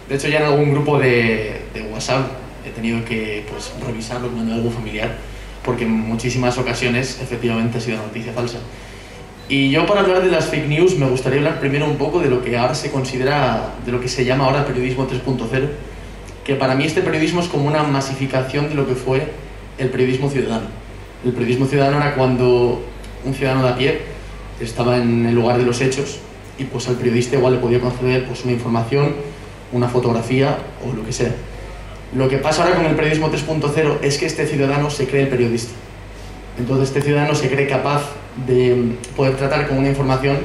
De hecho, ya en algún grupo de WhatsApp he tenido que revisarlo con algún familiar, porque en muchísimas ocasiones efectivamente ha sido noticia falsa. Y yo, para hablar de las fake news, me gustaría hablar primero un poco de lo que ahora se considera, de lo que se llama ahora periodismo 3.0, que para mí este periodismo es como una masificación de lo que fue el periodismo ciudadano. El periodismo ciudadano era cuando un ciudadano de a pie estaba en el lugar de los hechos y pues al periodista igual le podía conceder pues una información, una fotografía o lo que sea. Lo que pasa ahora con el periodismo 3.0 es que este ciudadano se cree el periodista. Entonces este ciudadano se cree capaz de poder tratar con una información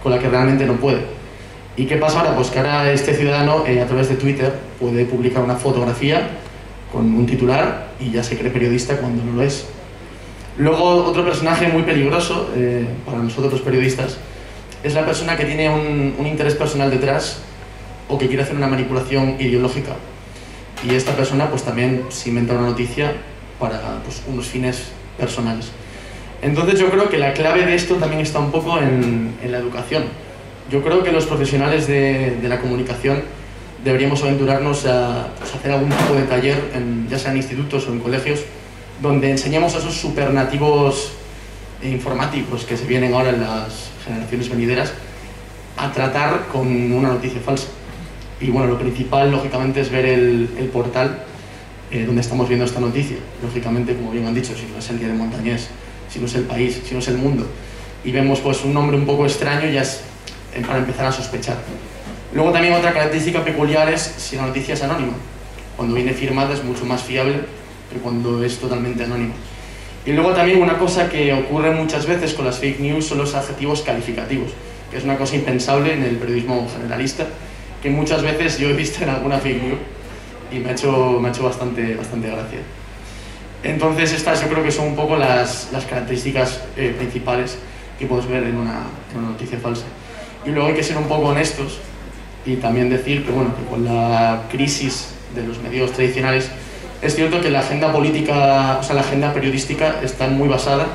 con la que realmente no puede. ¿Y qué pasa ahora? Pues que ahora este ciudadano a través de Twitter puede publicar una fotografía con un titular y ya se cree periodista cuando no lo es. Luego, otro personaje muy peligroso para nosotros los periodistas es la persona que tiene un interés personal detrás o que quiere hacer una manipulación ideológica. Y esta persona pues también se inventa una noticia para pues, unos fines personales. Entonces yo creo que la clave de esto también está un poco en la educación. Yo creo que los profesionales de la comunicación deberíamos aventurarnos a pues, hacer algún tipo de taller, ya sea en institutos o en colegios, donde enseñemos a esos supernativos informáticos que se vienen ahora en las generaciones venideras a tratar con una noticia falsa. Y bueno, lo principal, lógicamente, es ver el portal donde estamos viendo esta noticia. Lógicamente, como bien han dicho, si no es el Diario de Montañés, si no es El País, si no es El Mundo, y vemos pues un nombre un poco extraño, ya es para empezar a sospechar. Luego también otra característica peculiar es si la noticia es anónima. Cuando viene firmada es mucho más fiable que cuando es totalmente anónima. Y luego también una cosa que ocurre muchas veces con las fake news son los adjetivos calificativos, que es una cosa impensable en el periodismo generalista, que muchas veces yo he visto en alguna fake news y me ha hecho bastante gracia. Entonces estas yo creo que son un poco las características principales que puedes ver en una noticia falsa. Y luego hay que ser un poco honestos y también decir que, bueno, que con la crisis de los medios tradicionales es cierto que la agenda política, o sea, la agenda periodística está muy basada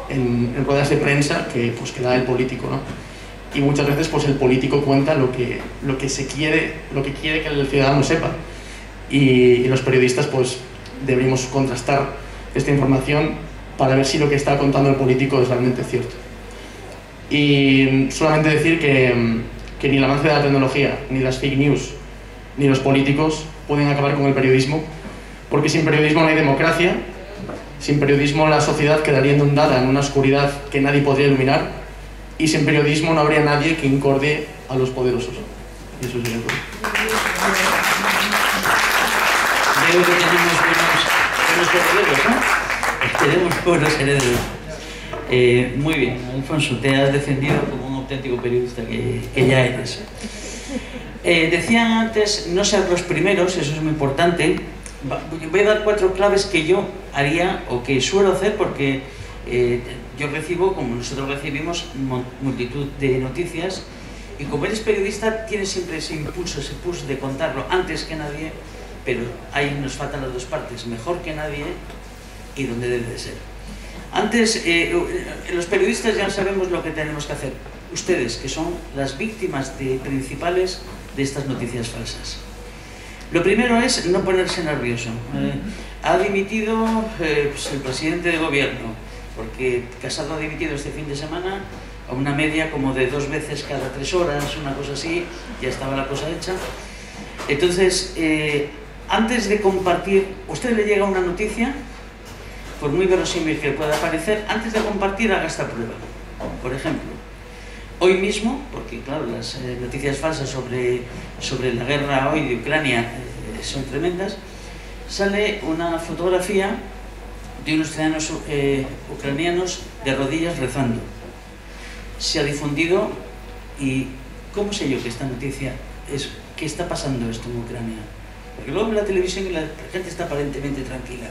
en ruedas de prensa que da el político, ¿no? Y muchas veces pues el político cuenta lo que quiere que el ciudadano sepa. Y los periodistas pues deberíamos contrastar esta información para ver si lo que está contando el político es realmente cierto. Y solamente decir que ni el avance de la tecnología, ni las fake news, ni los políticos pueden acabar con el periodismo, porque sin periodismo no hay democracia, sin periodismo la sociedad quedaría inundada en una oscuridad que nadie podría iluminar, y sin periodismo no habría nadie que incorde a los poderosos. Y eso sería todo. Veo que tenemos buenos herederos, ¿no? Tenemos buenos herederos. Muy bien, Alfonso, te has defendido como un auténtico periodista que ya eres. Decían antes, no ser los primeros, eso es muy importante. Voy a dar 4 claves que yo haría o que suelo hacer porque yo recibo, como nosotros recibimos, multitud de noticias y como eres periodista tienes siempre ese impulso, ese push de contarlo antes que nadie, pero ahí nos faltan las dos partes, mejor que nadie y donde debe de ser. Antes, los periodistas ya sabemos lo que tenemos que hacer. Ustedes, que son las víctimas principales de estas noticias falsas. Lo primero es no ponerse nervioso. Ha dimitido pues el presidente de gobierno, porque Casado ha dimitido este fin de semana a una media como de 2 veces cada 3 horas, una cosa así, ya estaba la cosa hecha. Entonces, antes de compartir, a usted le llega una noticia, por muy verosímil que pueda parecer, antes de compartir haga esta prueba. Por ejemplo, hoy mismo, porque claro, las noticias falsas sobre la guerra hoy de Ucrania son tremendas, sale una fotografía de unos ciudadanos ucranianos de rodillas rezando. Se ha difundido y ¿cómo sé yo que esta noticia es que está pasando esto en Ucrania? Porque luego en la televisión la gente está aparentemente tranquila.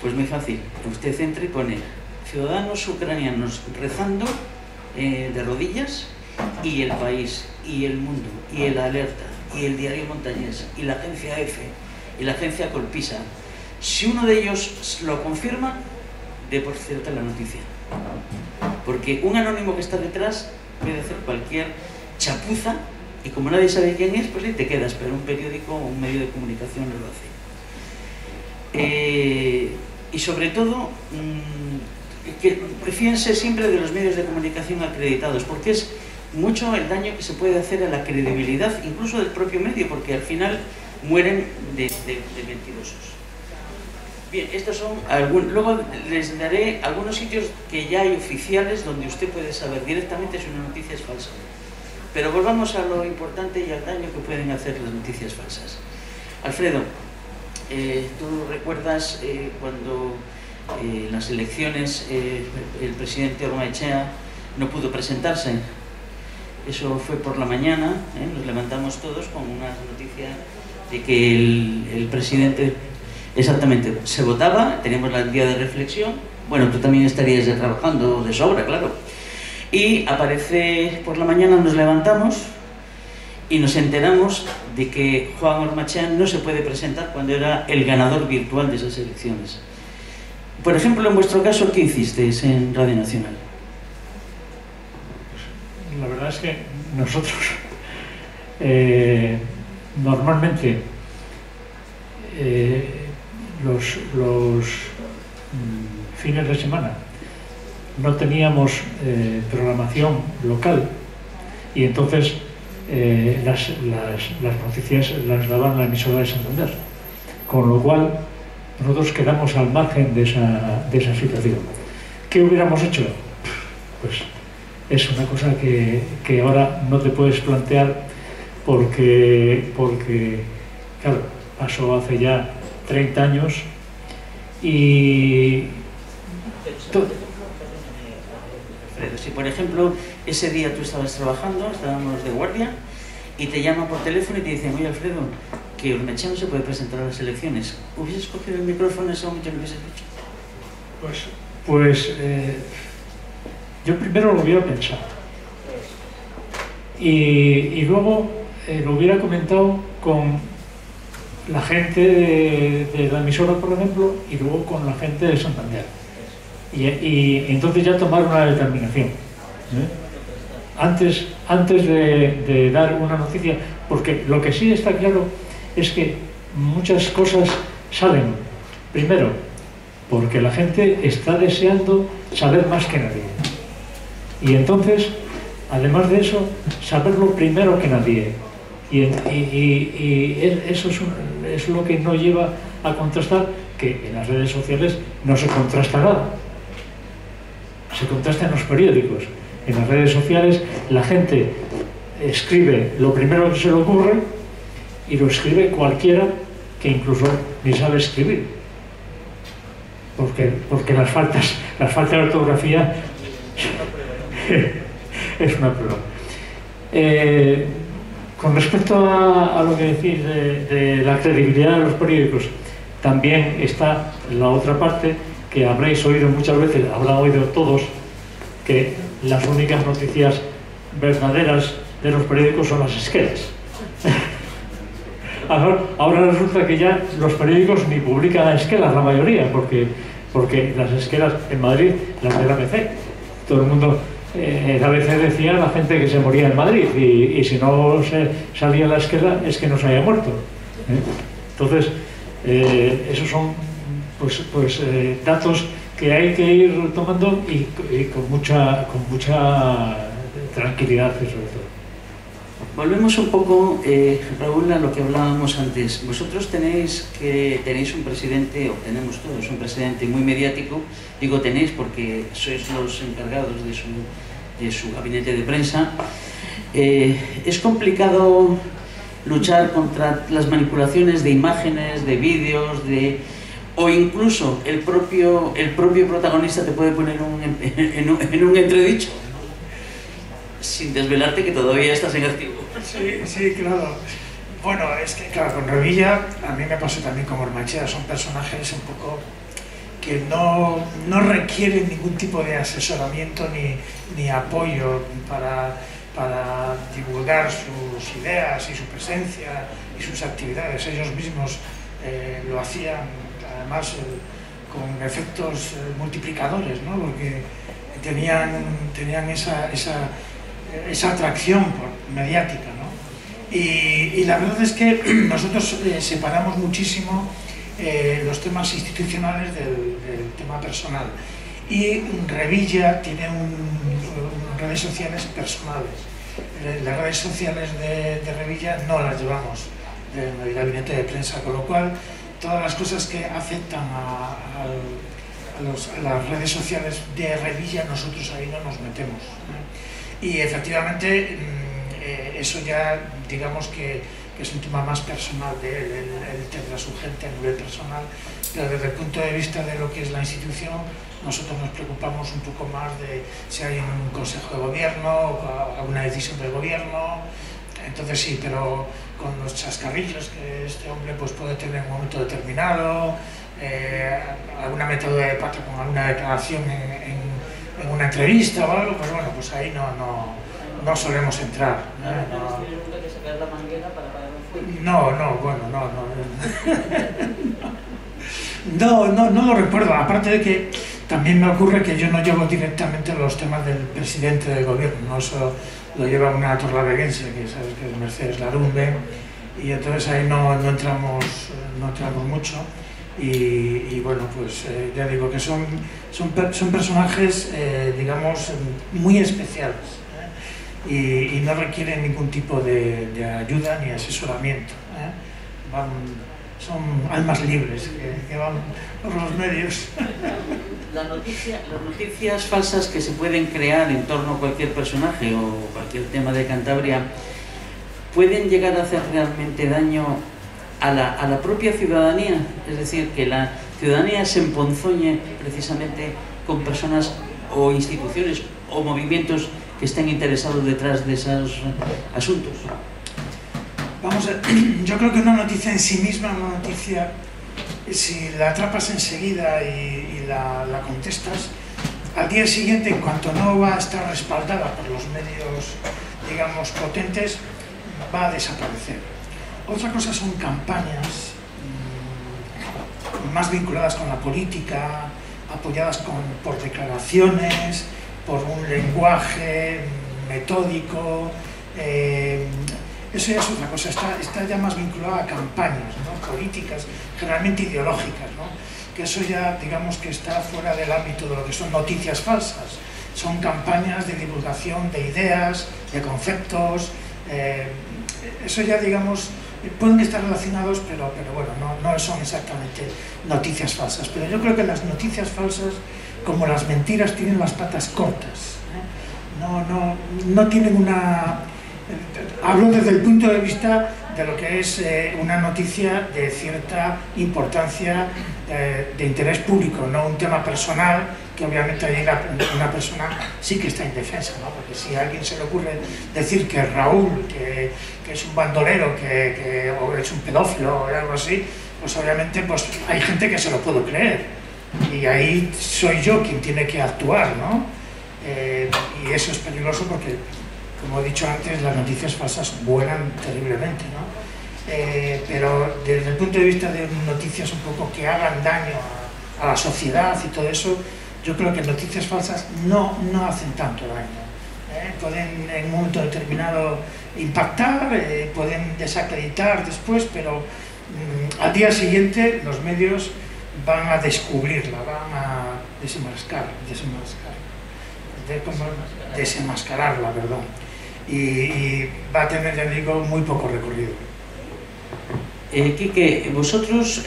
Pues muy fácil, usted entra y pone ciudadanos ucranianos rezando de rodillas y El País, y El Mundo, y El Alerta, y el Diario Montañés, y la agencia EFE, y la agencia Colpisa. Si uno de ellos lo confirma, dé por cierta la noticia. Porque un anónimo que está detrás puede hacer cualquier chapuza y como nadie sabe quién es, pues ahí te quedas, pero un periódico o un medio de comunicación no lo hace. Y sobre todo, que fíjense siempre de los medios de comunicación acreditados, porque es mucho el daño que se puede hacer a la credibilidad, incluso del propio medio, porque al final mueren de mentirosos. Bien, estos son algunos. Luego les daré algunos sitios que ya hay oficiales donde usted puede saber directamente si una noticia es falsa. Pero volvamos a lo importante y al daño que pueden hacer las noticias falsas. Alfredo, tú recuerdas cuando en las elecciones el presidente Ormaechea no pudo presentarse. Eso fue por la mañana, nos levantamos todos con una noticia de que el presidente, exactamente, se votaba, teníamos el día de reflexión, bueno, tú también estarías ya trabajando de sobra, claro, y aparece por la mañana, nos levantamos y nos enteramos de que Juan Ormachea no se puede presentar cuando era el ganador virtual de esas elecciones. Por ejemplo, en vuestro caso, ¿qué hicisteis en Radio Nacional? La verdad es que nosotros normalmente los fines de semana no teníamos programación local y entonces las noticias las daban la emisora de Santander, con lo cual nosotros quedamos al margen de esa situación. ¿Qué hubiéramos hecho? Pues es una cosa que ahora no te puedes plantear porque claro, pasó hace ya 30 años y... Alfredo, si por ejemplo ese día tú estabas trabajando, estábamos de guardia y te llaman por teléfono y te dicen: oye, Alfredo, que Ormachea no se puede presentar a las elecciones, ¿hubieses cogido el micrófono en ese momento y lo hubieses dicho? Pues yo primero lo hubiera pensado y luego lo hubiera comentado con la gente de la emisora, por ejemplo, y luego con la gente de Santander. Y entonces ya tomar una determinación. Antes de dar una noticia, porque lo que sí está claro es que muchas cosas salen, primero, porque la gente está deseando saber más que nadie. Y entonces, además de eso, saberlo primero que nadie. Y eso es lo que nos lleva a contrastar, que en las redes sociales no se contrasta nada. Se contrasta en los periódicos. En las redes sociales la gente escribe lo primero que se le ocurre y lo escribe cualquiera que incluso ni sabe escribir. Porque las faltas de ortografía es una prueba. Con respecto a lo que decís de la credibilidad de los periódicos, también está la otra parte que habréis oído muchas veces, habrán oído todos, que las únicas noticias verdaderas de los periódicos son las esquelas. Ahora resulta que ya los periódicos ni publican esquelas, la mayoría, porque las esquelas en Madrid, las del ABC, todo el mundo, el ABC decía a la gente que se moría en Madrid y si no salía la esquela es que no se haya muerto. Entonces, esos son datos que hay que ir tomando y con mucha tranquilidad, sobre todo. Volvemos un poco, Raúl, a lo que hablábamos antes. Vosotros tenéis un presidente, o tenemos todos un presidente muy mediático. Digo tenéis porque sois los encargados de su gabinete de prensa. Es complicado luchar contra las manipulaciones de imágenes, de vídeos, o incluso el propio protagonista te puede poner en un entredicho, sin desvelarte que todavía estás en activo. Sí, claro. Bueno, es que claro, con Revilla a mí me pasó también con Ormachea, son personajes un poco que no requieren ningún tipo de asesoramiento ni apoyo para divulgar sus ideas y su presencia y sus actividades. Ellos mismos lo hacían, además con efectos multiplicadores, ¿no? Porque tenían esa atracción mediática, ¿no? Y la verdad es que nosotros separamos muchísimo los temas institucionales del tema personal. Y Revilla tiene redes sociales personales. Las redes sociales de Revilla no las llevamos del gabinete de prensa, con lo cual todas las cosas que afectan a las redes sociales de Revilla nosotros ahí no nos metemos, ¿no? Y efectivamente eso ya digamos que es un tema más personal de él, él tendrá su gente a nivel personal, pero desde el punto de vista de lo que es la institución, nosotros nos preocupamos un poco más de si hay un consejo de gobierno o alguna decisión del gobierno. Entonces sí, pero con los chascarrillos que este hombre pues puede tener en un momento determinado, alguna metedura de pata con alguna declaración en una entrevista o algo, pues bueno, pues ahí no solemos entrar, ¿no? coger la manguera para apagar el fuego. No lo recuerdo, aparte de que también me ocurre que yo no llevo directamente los temas del presidente del gobierno, ¿no? Eso lo lleva una torlaveguense, que sabes que es Mercedes Larumbe, y entonces ahí no entramos mucho. Y bueno, pues ya digo que son personajes, digamos, muy especiales, y no requieren ningún tipo de ayuda ni asesoramiento. Son almas libres que van por los medios. Las noticias falsas que se pueden crear en torno a cualquier personaje o cualquier tema de Cantabria pueden llegar a hacer realmente daño a la propia ciudadanía, es decir, que la ciudadanía se emponzoñe precisamente con personas o instituciones o movimientos que estén interesados detrás de esos asuntos. Vamos a ver, yo creo que una noticia en sí misma, una noticia, si la atrapas enseguida y la contestas, al día siguiente, en cuanto no va a estar respaldada por los medios, digamos, potentes, va a desaparecer. Otra cosa son campañas más vinculadas con la política, apoyadas por declaraciones, por un lenguaje metódico. Eso ya es otra cosa, está ya más vinculado a campañas, ¿no? Políticas, generalmente ideológicas, ¿no? Que eso ya, digamos, que está fuera del ámbito de lo que son noticias falsas. Son campañas de divulgación de ideas, de conceptos. Eso ya, digamos, pueden estar relacionados, pero bueno, no son exactamente noticias falsas. Pero yo creo que las noticias falsas, como las mentiras, tienen las patas cortas, no tienen una... Hablo desde el punto de vista de lo que es una noticia de cierta importancia, de interés público, no un tema personal, que obviamente ahí una persona sí que está indefensa, ¿no? Porque si a alguien se le ocurre decir que Raúl, que es un bandolero, o es un pedófilo o algo así, pues obviamente pues, hay gente que se lo puede creer, y ahí soy yo quien tiene que actuar, ¿no? Y eso es peligroso porque, como he dicho antes, las noticias falsas vuelan terriblemente, ¿no? Pero desde el punto de vista de noticias un poco que hagan daño a la sociedad y todo eso, yo creo que noticias falsas no hacen tanto daño. Pueden en un momento determinado impactar, pueden desacreditar después, pero al día siguiente los medios van a descubrirla, van a desenmascararla, perdón. Y va a tener, ya digo, muy poco recorrido. Quique, vosotros,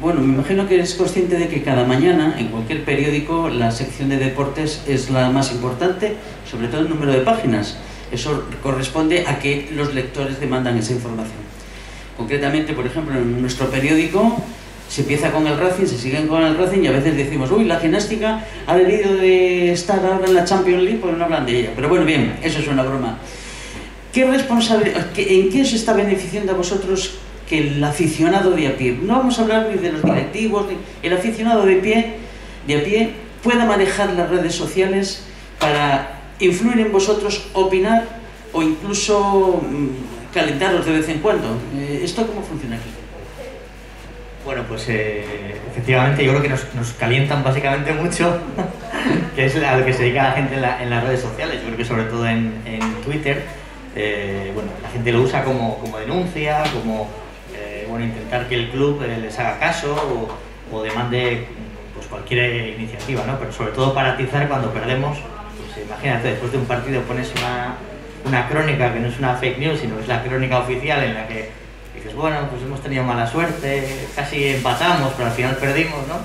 bueno, me imagino que eres consciente de que cada mañana en cualquier periódico la sección de deportes es la más importante, sobre todo el número de páginas. Eso corresponde a que los lectores demandan esa información. Concretamente, por ejemplo, en nuestro periódico se empieza con el Racing, se siguen con el Racing y a veces decimos, uy, la gimnástica ha debido de estar ahora en la Champions League porque no hablan de ella. Pero bueno, bien, eso es una broma. ¿En qué os está beneficiando a vosotros que el aficionado de a pie, no vamos a hablar ni de los directivos, el aficionado de a pie pueda manejar las redes sociales para influir en vosotros, opinar o incluso calentaros de vez en cuando? ¿Esto cómo funciona aquí? Bueno, pues efectivamente yo creo que nos calientan básicamente mucho, que es a lo que se dedica la gente en las redes sociales. Yo creo que sobre todo en Twitter, bueno, la gente lo usa como denuncia, como bueno, intentar que el club les haga caso o demande pues, cualquier iniciativa, ¿no? Pero sobre todo para atizar cuando perdemos. Pues imagínate, después de un partido pones una crónica que no es una fake news, sino que es la crónica oficial en la que dices, bueno, pues hemos tenido mala suerte, casi empatamos, pero al final perdimos, ¿no?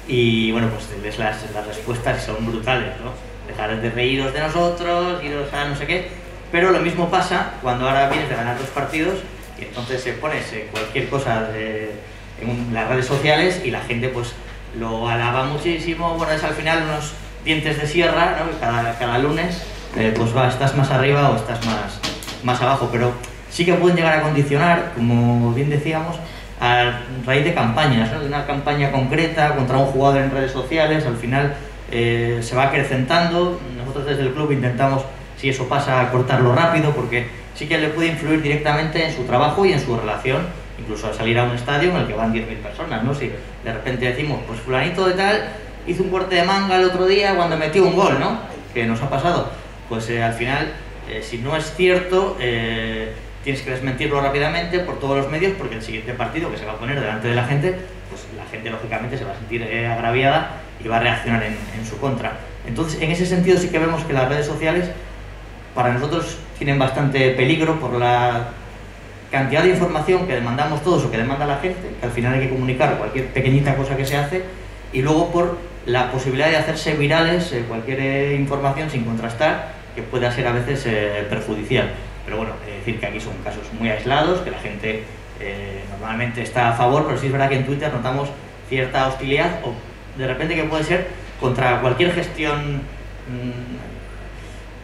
Y bueno, pues ves las respuestas y son brutales, ¿no? Dejar de reíros de nosotros, iros a no sé qué. Pero lo mismo pasa cuando ahora vienes de ganar 2 partidos y entonces pones cualquier cosa en las redes sociales y la gente pues lo alaba muchísimo. Bueno, es al final unos dientes de sierra, ¿no? Cada lunes pues estás más arriba o estás más abajo, pero sí que pueden llegar a condicionar, como bien decíamos, a raíz de campañas, ¿no? De una campaña concreta contra un jugador en redes sociales, al final se va acrecentando. Nosotros desde el club intentamos si eso pasa a cortarlo rápido, porque sí que le puede influir directamente en su trabajo y en su relación, incluso al salir a un estadio en el que van 10.000 personas, ¿no? Si de repente decimos, pues fulanito de tal hizo un corte de manga el otro día cuando metió un gol, ¿no? Que nos ha pasado, pues al final, si no es cierto, tienes que desmentirlo rápidamente por todos los medios, porque el siguiente partido que se va a poner delante de la gente, pues la gente lógicamente se va a sentir agraviada y va a reaccionar en su contra. Entonces, en ese sentido sí que vemos que las redes sociales para nosotros tienen bastante peligro por la cantidad de información que demandamos todos o que demanda la gente, que al final hay que comunicar cualquier pequeñita cosa que se hace, y luego por la posibilidad de hacerse virales cualquier información sin contrastar, que pueda ser a veces perjudicial. Pero bueno, decir que aquí son casos muy aislados, que la gente normalmente está a favor, pero sí es verdad que en Twitter notamos cierta hostilidad, o de repente que puede ser contra cualquier gestión,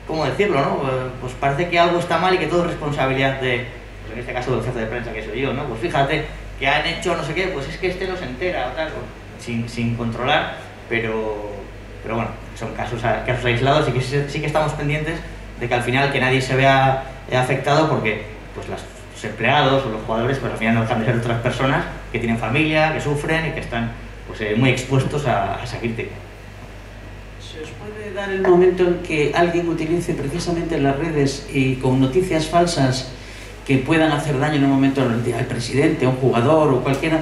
¿cómo decirlo, no? Pues parece que algo está mal y que todo es responsabilidad de, pues en este caso del jefe de prensa, que soy yo, ¿no? Pues fíjate que han hecho no sé qué, pues es que este no se entera o tal, sin controlar, pero bueno, son casos aislados y que sí que estamos pendientes de que al final que nadie se vea afectado, porque pues los empleados o los jugadores pues al final no dejan de ser otras personas que tienen familia, que sufren y que están pues muy expuestos a esa crítica. ¿Se os puede dar el momento en que alguien utilice precisamente las redes y con noticias falsas que puedan hacer daño en un momento al presidente, a un jugador o cualquiera,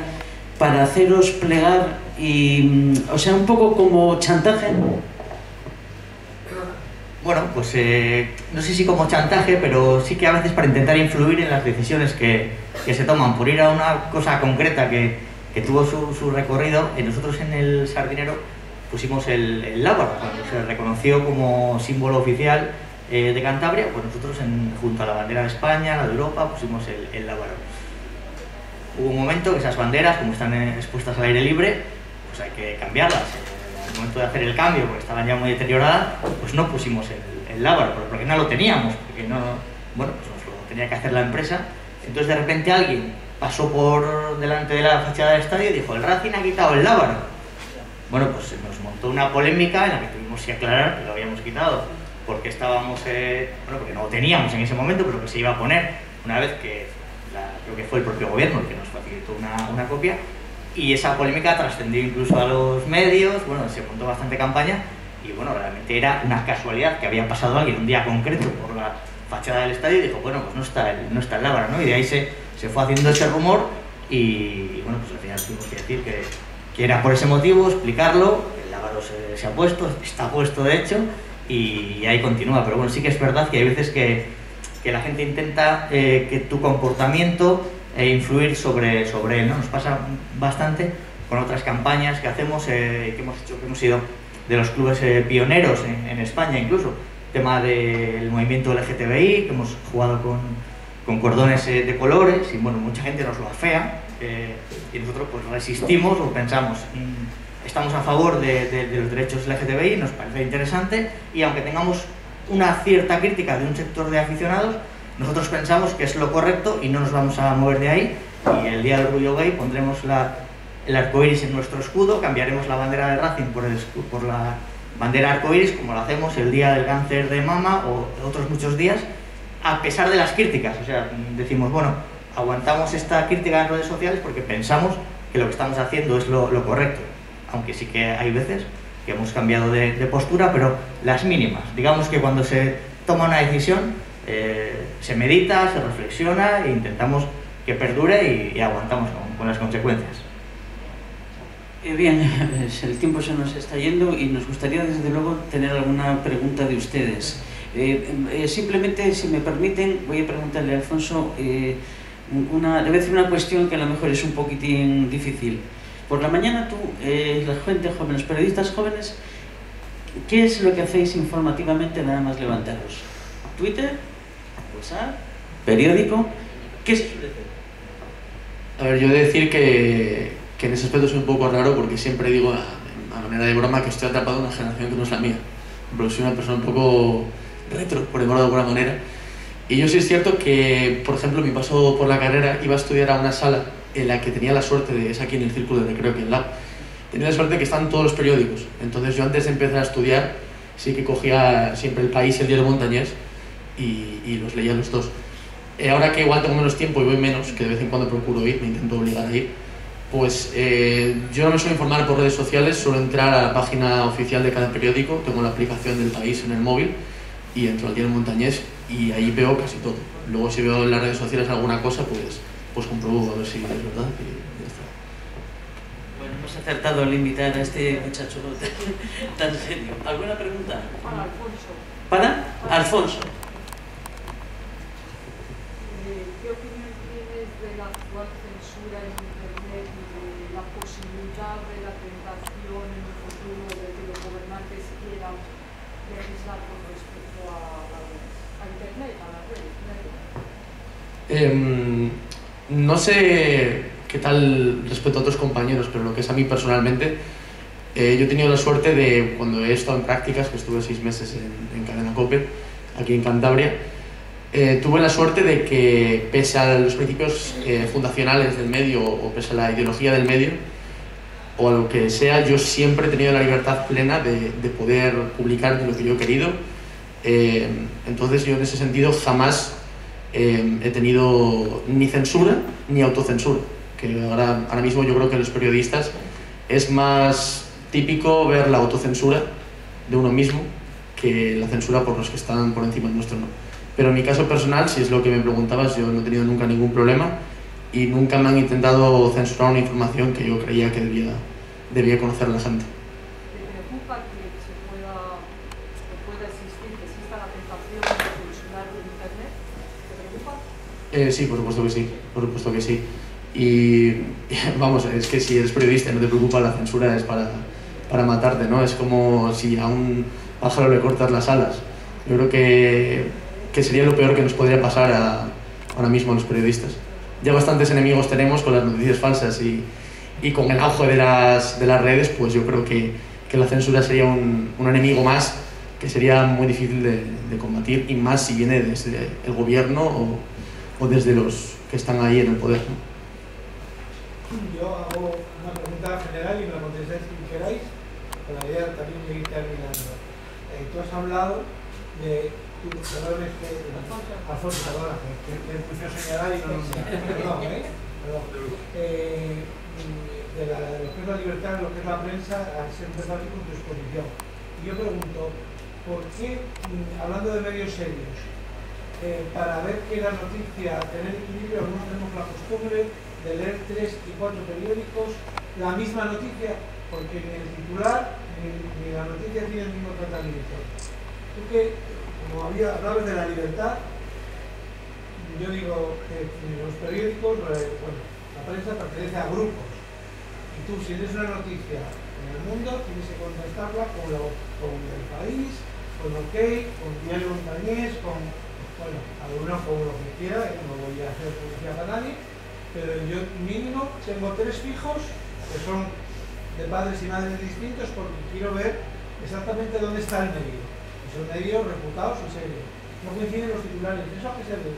para haceros plegar y, o sea, un poco como chantaje? Bueno, pues no sé si como chantaje, pero sí que a veces para intentar influir en las decisiones que se toman, por ir a una cosa concreta que tuvo su recorrido. Nosotros en el Sardinero pusimos el lábaro, cuando se reconoció como símbolo oficial de Cantabria, pues nosotros junto a la bandera de España, la de Europa, pusimos el lábaro. Hubo un momento que esas banderas, como están expuestas al aire libre, pues hay que cambiarlas. En el momento de hacer el cambio, porque estaban ya muy deterioradas, pues no pusimos el lábaro, porque no lo teníamos, porque no, bueno, pues nos lo tenía que hacer la empresa. Entonces de repente alguien pasó por delante de la fachada del estadio y dijo, el Racing ha quitado el lábaro. Bueno, pues nos montó una polémica en la que tuvimos que aclarar que lo habíamos quitado, porque estábamos, bueno, porque no lo teníamos en ese momento, pero que se iba a poner una vez que creo que fue el propio gobierno el que nos facilitó una copia, y esa polémica trascendió incluso a los medios. Bueno, se montó bastante campaña y bueno, realmente era una casualidad que había pasado alguien un día concreto por la fachada del estadio y dijo, bueno, pues no está el lábaro, ¿no? Y de ahí se fue haciendo ese rumor y bueno, pues al final tuvimos que decir que era por ese motivo, explicarlo, el lábaro se ha puesto, está puesto de hecho, y ahí continúa. Pero bueno, sí que es verdad que hay veces que la gente intenta que tu comportamiento influir sobre él, ¿no? Nos pasa bastante con otras campañas que hacemos, que hemos sido de los clubes pioneros en España incluso, tema del movimiento LGTBI, que hemos jugado con cordones de colores y bueno, mucha gente nos lo afea y nosotros pues resistimos o pensamos, estamos a favor de los derechos LGTBI, nos parece interesante, y aunque tengamos una cierta crítica de un sector de aficionados, nosotros pensamos que es lo correcto y no nos vamos a mover de ahí, y el día del orgullo gay pondremos el arcoíris en nuestro escudo, cambiaremos la bandera del Racing por la bandera arcoíris, como lo hacemos el día del cáncer de mama o otros muchos días, a pesar de las críticas. O sea, decimos, bueno, aguantamos esta crítica en redes sociales porque pensamos que lo que estamos haciendo es lo correcto, aunque sí que hay veces que hemos cambiado de postura, pero las mínimas. Digamos que cuando se toma una decisión se medita, se reflexiona e intentamos que perdure y aguantamos con las consecuencias. Bien, el tiempo se nos está yendo y nos gustaría desde luego tener alguna pregunta de ustedes. Simplemente, si me permiten, voy a preguntarle a Alfonso, le voy a decir una cuestión que a lo mejor es un poquitín difícil. Por la mañana tú, la gente joven, los periodistas jóvenes, ¿qué es lo que hacéis informativamente nada más levantaros? ¿Twitter? ¿WhatsApp? ¿Periódico? ¿Qué es? A ver, yo he de decir que en ese aspecto soy un poco raro, porque siempre digo a manera de broma que estoy atrapado en una generación que no es la mía, porque soy una persona un poco retro, por llamarlo de alguna manera. Y yo sí es cierto que, por ejemplo, mi paso por la carrera, iba a estudiar a una sala en la que tenía la suerte de, es aquí en el Círculo de Recreo, aquí en Lab, tenía la suerte de que están todos los periódicos. Entonces yo, antes de empezar a estudiar, sí que cogía siempre El País y El Diario Montañés y los leía los dos. Ahora que igual tengo menos tiempo y voy menos, que de vez en cuando procuro ir, me intento obligar a ir, pues yo no me suelo informar por redes sociales, suelo entrar a la página oficial de cada periódico, tengo la aplicación del País en el móvil y entro al Diario Montañés y ahí veo casi todo. Luego si veo en las redes sociales alguna cosa, pues compruebo a ver si es verdad y ya está. Bueno, hemos acertado al invitar a este muchacho tan serio. ¿Alguna pregunta? Para Alfonso. ¿Para? Alfonso. ¿Qué opinión tienes de la actual censura en Internet y de la posibilidad de la tentación en el futuro de que los gobernantes quieran legislar con respecto a Internet, a las redes? No sé qué tal respecto a otros compañeros, pero lo que es a mí personalmente, yo he tenido la suerte de, cuando he estado en prácticas, que estuve 6 meses en Cadena COPE, aquí en Cantabria, tuve la suerte de que, pese a los principios fundacionales del medio o pese a la ideología del medio, o a lo que sea, yo siempre he tenido la libertad plena de poder publicar lo que yo he querido. Entonces yo en ese sentido jamás he tenido ni censura ni autocensura, que ahora mismo yo creo que los periodistas es más típico ver la autocensura de uno mismo que la censura por los que están por encima nuestro, ¿no? Pero en mi caso personal, si es lo que me preguntabas, yo no he tenido nunca ningún problema y nunca me han intentado censurar una información que yo creía que debía conocer la gente. ¿Te preocupa que pueda existir, que exista la tentación de censurar en Internet? ¿Te preocupa? Sí, por supuesto que sí, por supuesto que sí. Y vamos, es que si eres periodista y no te preocupa la censura es para matarte, ¿no? Es como si a un pájaro le cortas las alas. Yo creo que sería lo peor que nos podría pasar ahora mismo a los periodistas. Ya bastantes enemigos tenemos con las noticias falsas y con el auge de las redes, pues yo creo que la censura sería un enemigo más que sería muy difícil de combatir, y más si viene desde el gobierno o desde los que están ahí en el poder, ¿no? Yo hago una pregunta general y me la contestáis si queráis, con la idea también de ir terminando. Tú has hablado de... Perdón, Alfonso, perdona, que he escuchado señalar y no perdón, de lo que es la libertad, de lo que es la prensa, has empezado aquí con tu exposición. Y yo pregunto, ¿por qué, hablando de medios serios, para ver que la noticia, tener equilibrio, algunos tenemos la costumbre de leer 3 y 4 periódicos la misma noticia, porque ni el titular ni la noticia tiene el mismo tratamiento? Tú que, como hablabas de la libertad, yo digo que los periódicos, bueno, la prensa pertenece a grupos, y tú, si eres una noticia en el mundo, tienes que contrastarla con El País, con OK, con Diario Montañés, con, bueno, algunos con lo que quiera, no voy a hacer publicidad a nadie, pero yo mínimo tengo 3 fijos que son de padres y madres distintos, porque quiero ver exactamente dónde está el medio. Son medios reputados y serios. No coinciden los titulares. ¿Eso a qué se debe?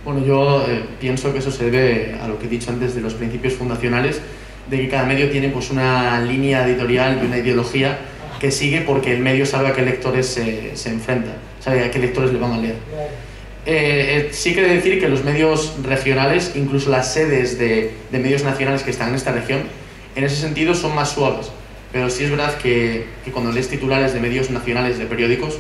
Bueno, yo pienso que eso se debe a lo que he dicho antes de los principios fundacionales, de que cada medio tiene pues una línea editorial y una ideología que sigue, porque el medio sabe a qué lectores se enfrenta, sabe a qué lectores le van a leer. Sí que he de decir que los medios regionales, incluso las sedes de medios nacionales que están en esta región, en ese sentido son más suaves. Pero sí es verdad que cuando lees titulares de medios nacionales de periódicos,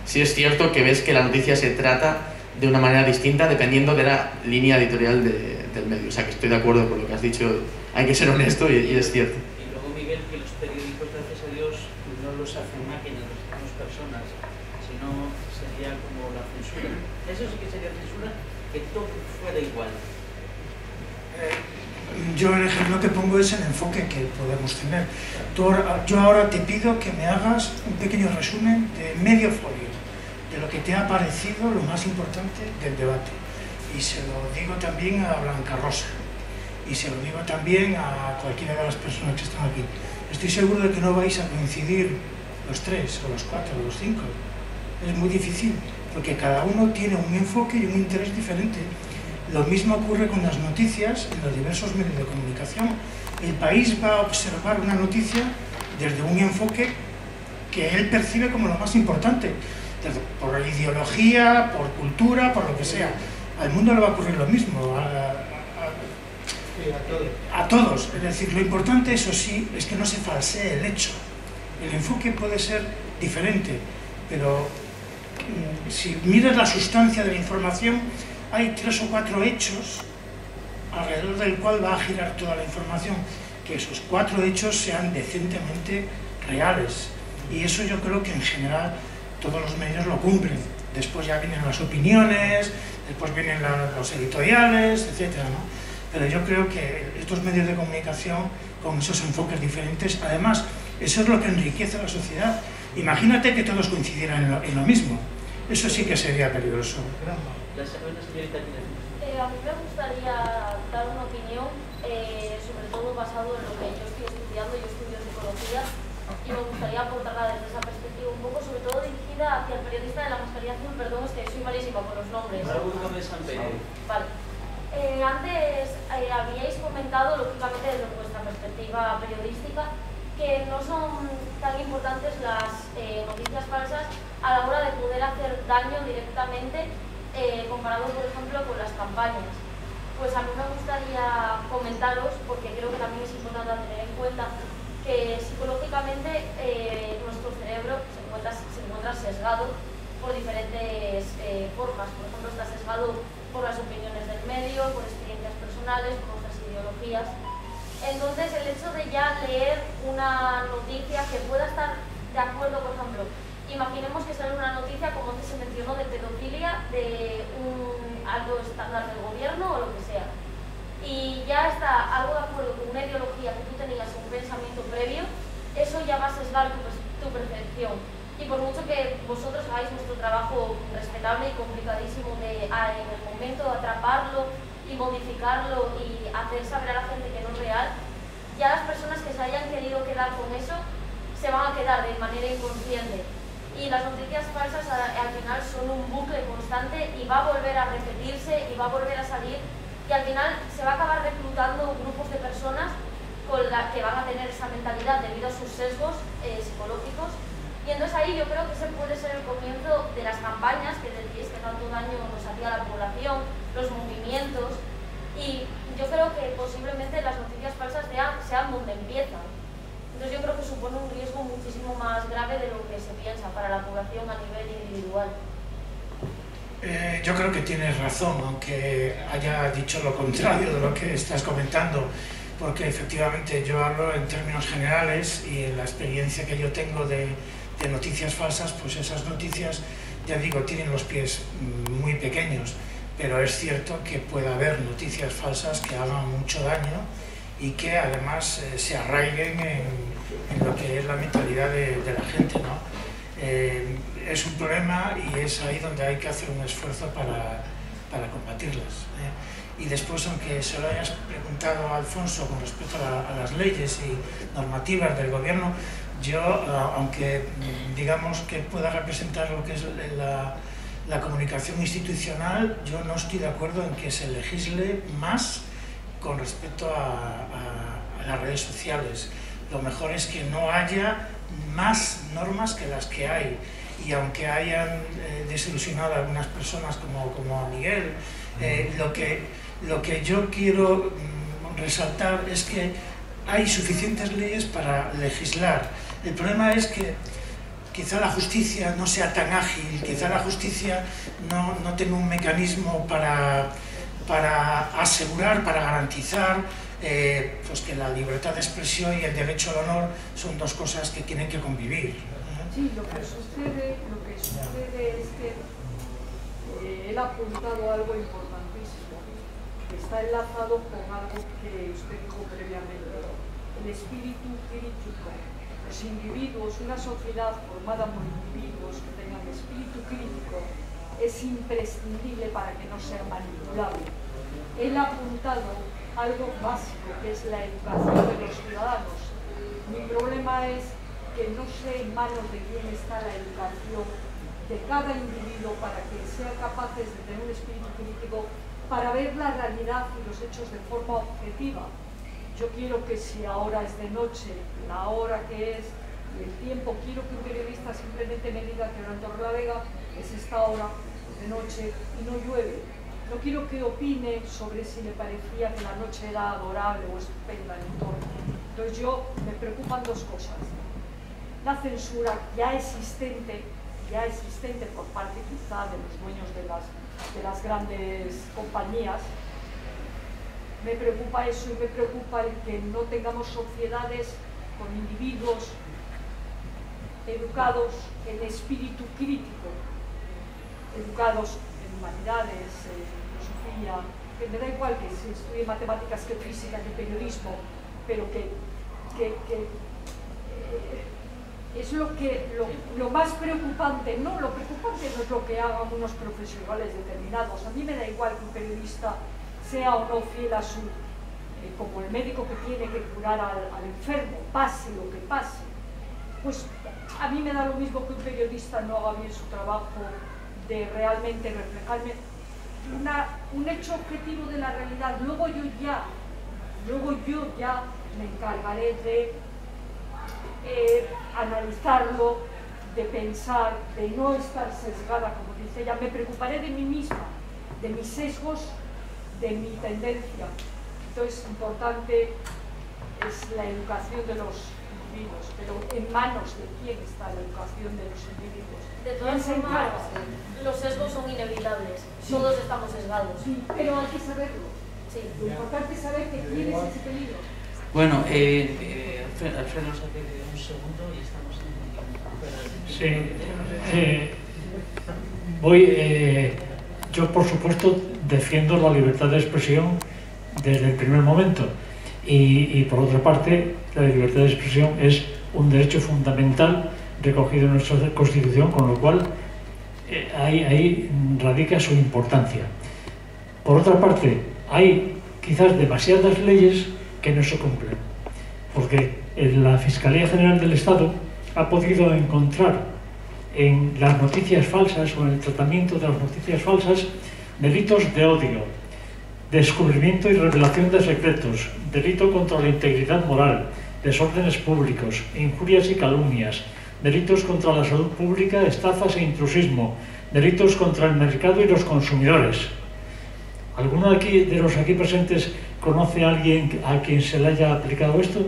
sí es cierto que ves que la noticia se trata de una manera distinta dependiendo de la línea editorial del medio. O sea que estoy de acuerdo con lo que has dicho, hay que ser honesto y es cierto. Y luego, Miguel, que los periódicos, gracias a Dios, no los hacen máquinas, los hacemos personas, sino sería como la censura. Eso sí que sería censura, que todo fuera igual. Yo el ejemplo que pongo es el enfoque que podemos tener. Yo ahora te pido que me hagas un pequeño resumen de medio folio, de lo que te ha parecido lo más importante del debate. Y se lo digo también a Blanca Rosa, y se lo digo también a cualquiera de las personas que están aquí. Estoy seguro de que no vais a coincidir los 3, o los 4, o los 5. Es muy difícil, porque cada uno tiene un enfoque y un interés diferente. Lo mismo ocurre con las noticias en los diversos medios de comunicación. El país va a observar una noticia desde un enfoque que él percibe como lo más importante, por ideología, por cultura, por lo que sea. Al mundo le va a ocurrir lo mismo, a todos. Es decir, lo importante, eso sí, es que no se falsee el hecho. El enfoque puede ser diferente, pero si miras la sustancia de la información, hay 3 o 4 hechos alrededor del cual va a girar toda la información, que esos 4 hechos sean decentemente reales. Y eso yo creo que en general todos los medios lo cumplen. Después ya vienen las opiniones, después vienen los editoriales, etcétera, ¿no? Pero yo creo que estos medios de comunicación, con esos enfoques diferentes, además, eso es lo que enriquece a la sociedad. Imagínate que todos coincidieran en lo mismo. Eso sí que sería peligroso. A mí me gustaría dar una opinión, sobre todo basado en lo que yo estoy estudiando. Yo estudio psicología y me gustaría aportarla desde esa perspectiva, un poco sobre todo dirigida hacia el periodista de la mascarilla azul. Perdón, es que soy malísima con los nombres. Vale. Antes habíais comentado, lógicamente desde vuestra perspectiva periodística, que no son tan importantes las noticias falsas a la hora de poder hacer daño directamente, comparado, por ejemplo, con las campañas. Pues a mí me gustaría comentaros, porque creo que también es importante tener en cuenta, que psicológicamente nuestro cerebro se encuentra sesgado por diferentes formas. Por ejemplo, está sesgado por las opiniones del medio, por experiencias personales, por nuestras ideologías. Entonces, el hecho de ya leer una noticia que pueda estar de acuerdo, por ejemplo, imaginemos que sale una noticia, como antes se mencionó, de pedofilia de un alto estándar del gobierno o lo que sea, y ya está algo de acuerdo con una ideología que tú tenías, un pensamiento previo, eso ya va a sesgar tu percepción. Y por mucho que vosotros hagáis vuestro trabajo respetable y complicadísimo de en el momento de atraparlo y modificarlo y hacer saber a la gente que no es real, ya las personas que se hayan querido quedar con eso se van a quedar de manera inconsciente. Y las noticias falsas al final son un bucle constante y va a volver a repetirse y va a volver a salir, y al final se va a acabar reclutando grupos de personas con que van a tener esa mentalidad debido a sus sesgos psicológicos. Y entonces ahí yo creo que ese puede ser el comienzo de las campañas que decís que tanto daño nos hacía a la población, los movimientos, y yo creo que posiblemente las noticias falsas sean donde empiezan. Entonces yo creo que supone un riesgo muchísimo más grave de lo que se piensa para la población a nivel individual. Yo creo que tienes razón, aunque haya dicho lo contrario de lo que estás comentando, porque efectivamente yo hablo en términos generales y en la experiencia que yo tengo de noticias falsas, pues esas noticias, ya digo, tienen los pies muy pequeños, pero es cierto que puede haber noticias falsas que hagan mucho daño y que además se arraiguen en lo que es la mentalidad de la gente, ¿no? Es un problema y es ahí donde hay que hacer un esfuerzo para combatirlas. Y después, aunque se lo hayas preguntado a Alfonso con respecto a las leyes y normativas del gobierno, yo, aunque digamos que pueda representar lo que es la comunicación institucional, yo no estoy de acuerdo en que se legisle más con respecto a las redes sociales. Lo mejor es que no haya más normas que las que hay, y aunque hayan desilusionado a algunas personas como a Miguel, lo que yo quiero resaltar es que hay suficientes leyes para legislar. El problema es que quizá la justicia no sea tan ágil, quizá la justicia no tenga un mecanismo para asegurar, para garantizar pues que la libertad de expresión y el derecho al honor son dos cosas que tienen que convivir. Sí, lo que sucede es que él ha apuntado algo importantísimo, que está enlazado con algo que usted dijo previamente, el espíritu crítico. Los individuos, una sociedad formada por individuos que tengan espíritu crítico, es imprescindible para que no sea manipulable. Él ha apuntado algo básico, que es la educación de los ciudadanos. Mi problema es que no sé en manos de quién está la educación de cada individuo para que sean capaces de tener un espíritu crítico para ver la realidad y los hechos de forma objetiva. Yo quiero que si ahora es de noche, la hora que es, y el tiempo, quiero que un periodista simplemente me diga que ahora en Torrelavega es esta hora de noche y no llueve. No quiero que opine sobre si le parecía que la noche era adorable o estupenda en el entorno. Entonces me preocupan dos cosas. La censura ya existente por parte quizá de los dueños de las grandes compañías. Me preocupa eso y me preocupa el que no tengamos sociedades con individuos educados en espíritu crítico, educados en humanidades, en filosofía, que me da igual que se estudie matemáticas que física que periodismo, pero que es lo más preocupante. No, lo preocupante no es lo que hagan unos profesionales determinados. A mí me da igual que un periodista sea o no fiel a su, como el médico que tiene que curar al enfermo, pase lo que pase. Pues a mí me da lo mismo que un periodista no haga bien su trabajo de realmente reflejarme un hecho objetivo de la realidad. Luego yo ya me encargaré de analizarlo, de pensar, de no estar sesgada, como dice ella. Me preocuparé de mí misma, de mis sesgos, de mi tendencia. Entonces, importante es la educación de los individuos, pero ¿en manos de quién está la educación de los individuos? De todas formas, los sesgos son inevitables, sí. Todos estamos sesgados. Sí, pero hay que saberlo. Sí. Lo importante es saber que quién es ese peligro. Bueno, Alfredo nos hace un segundo y estamos en... yo, por supuesto, defiendo la libertad de expresión desde el primer momento y por otra parte, la libertad de expresión es un derecho fundamental recogido en nuestra Constitución, con lo cual ahí radica su importancia. Por otra parte, hay quizás demasiadas leyes que no se cumplen, porque la Fiscalía General del Estado ha podido encontrar en las noticias falsas o en el tratamiento de las noticias falsas delitos de odio, descubrimiento y revelación de secretos, delito contra la integridad moral, desórdenes públicos, injurias y calumnias, delitos contra la salud pública, estafas e intrusismo, delitos contra el mercado y los consumidores. ¿Alguno de los aquí presentes conoce a alguien a quien se le haya aplicado esto?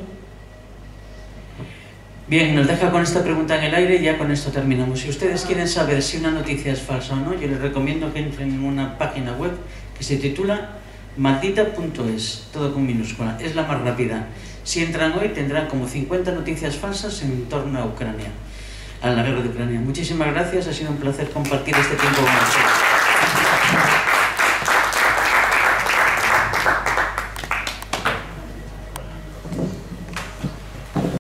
Bien, nos deja con esta pregunta en el aire y ya con esto terminamos. Si ustedes quieren saber si una noticia es falsa o no, yo les recomiendo que entren en una página web que se titula maldita.es, todo con minúscula, es la más rápida. Si entran hoy tendrán como 50 noticias falsas en torno a Ucrania, a la guerra de Ucrania. Muchísimas gracias, ha sido un placer compartir este tiempo con ustedes.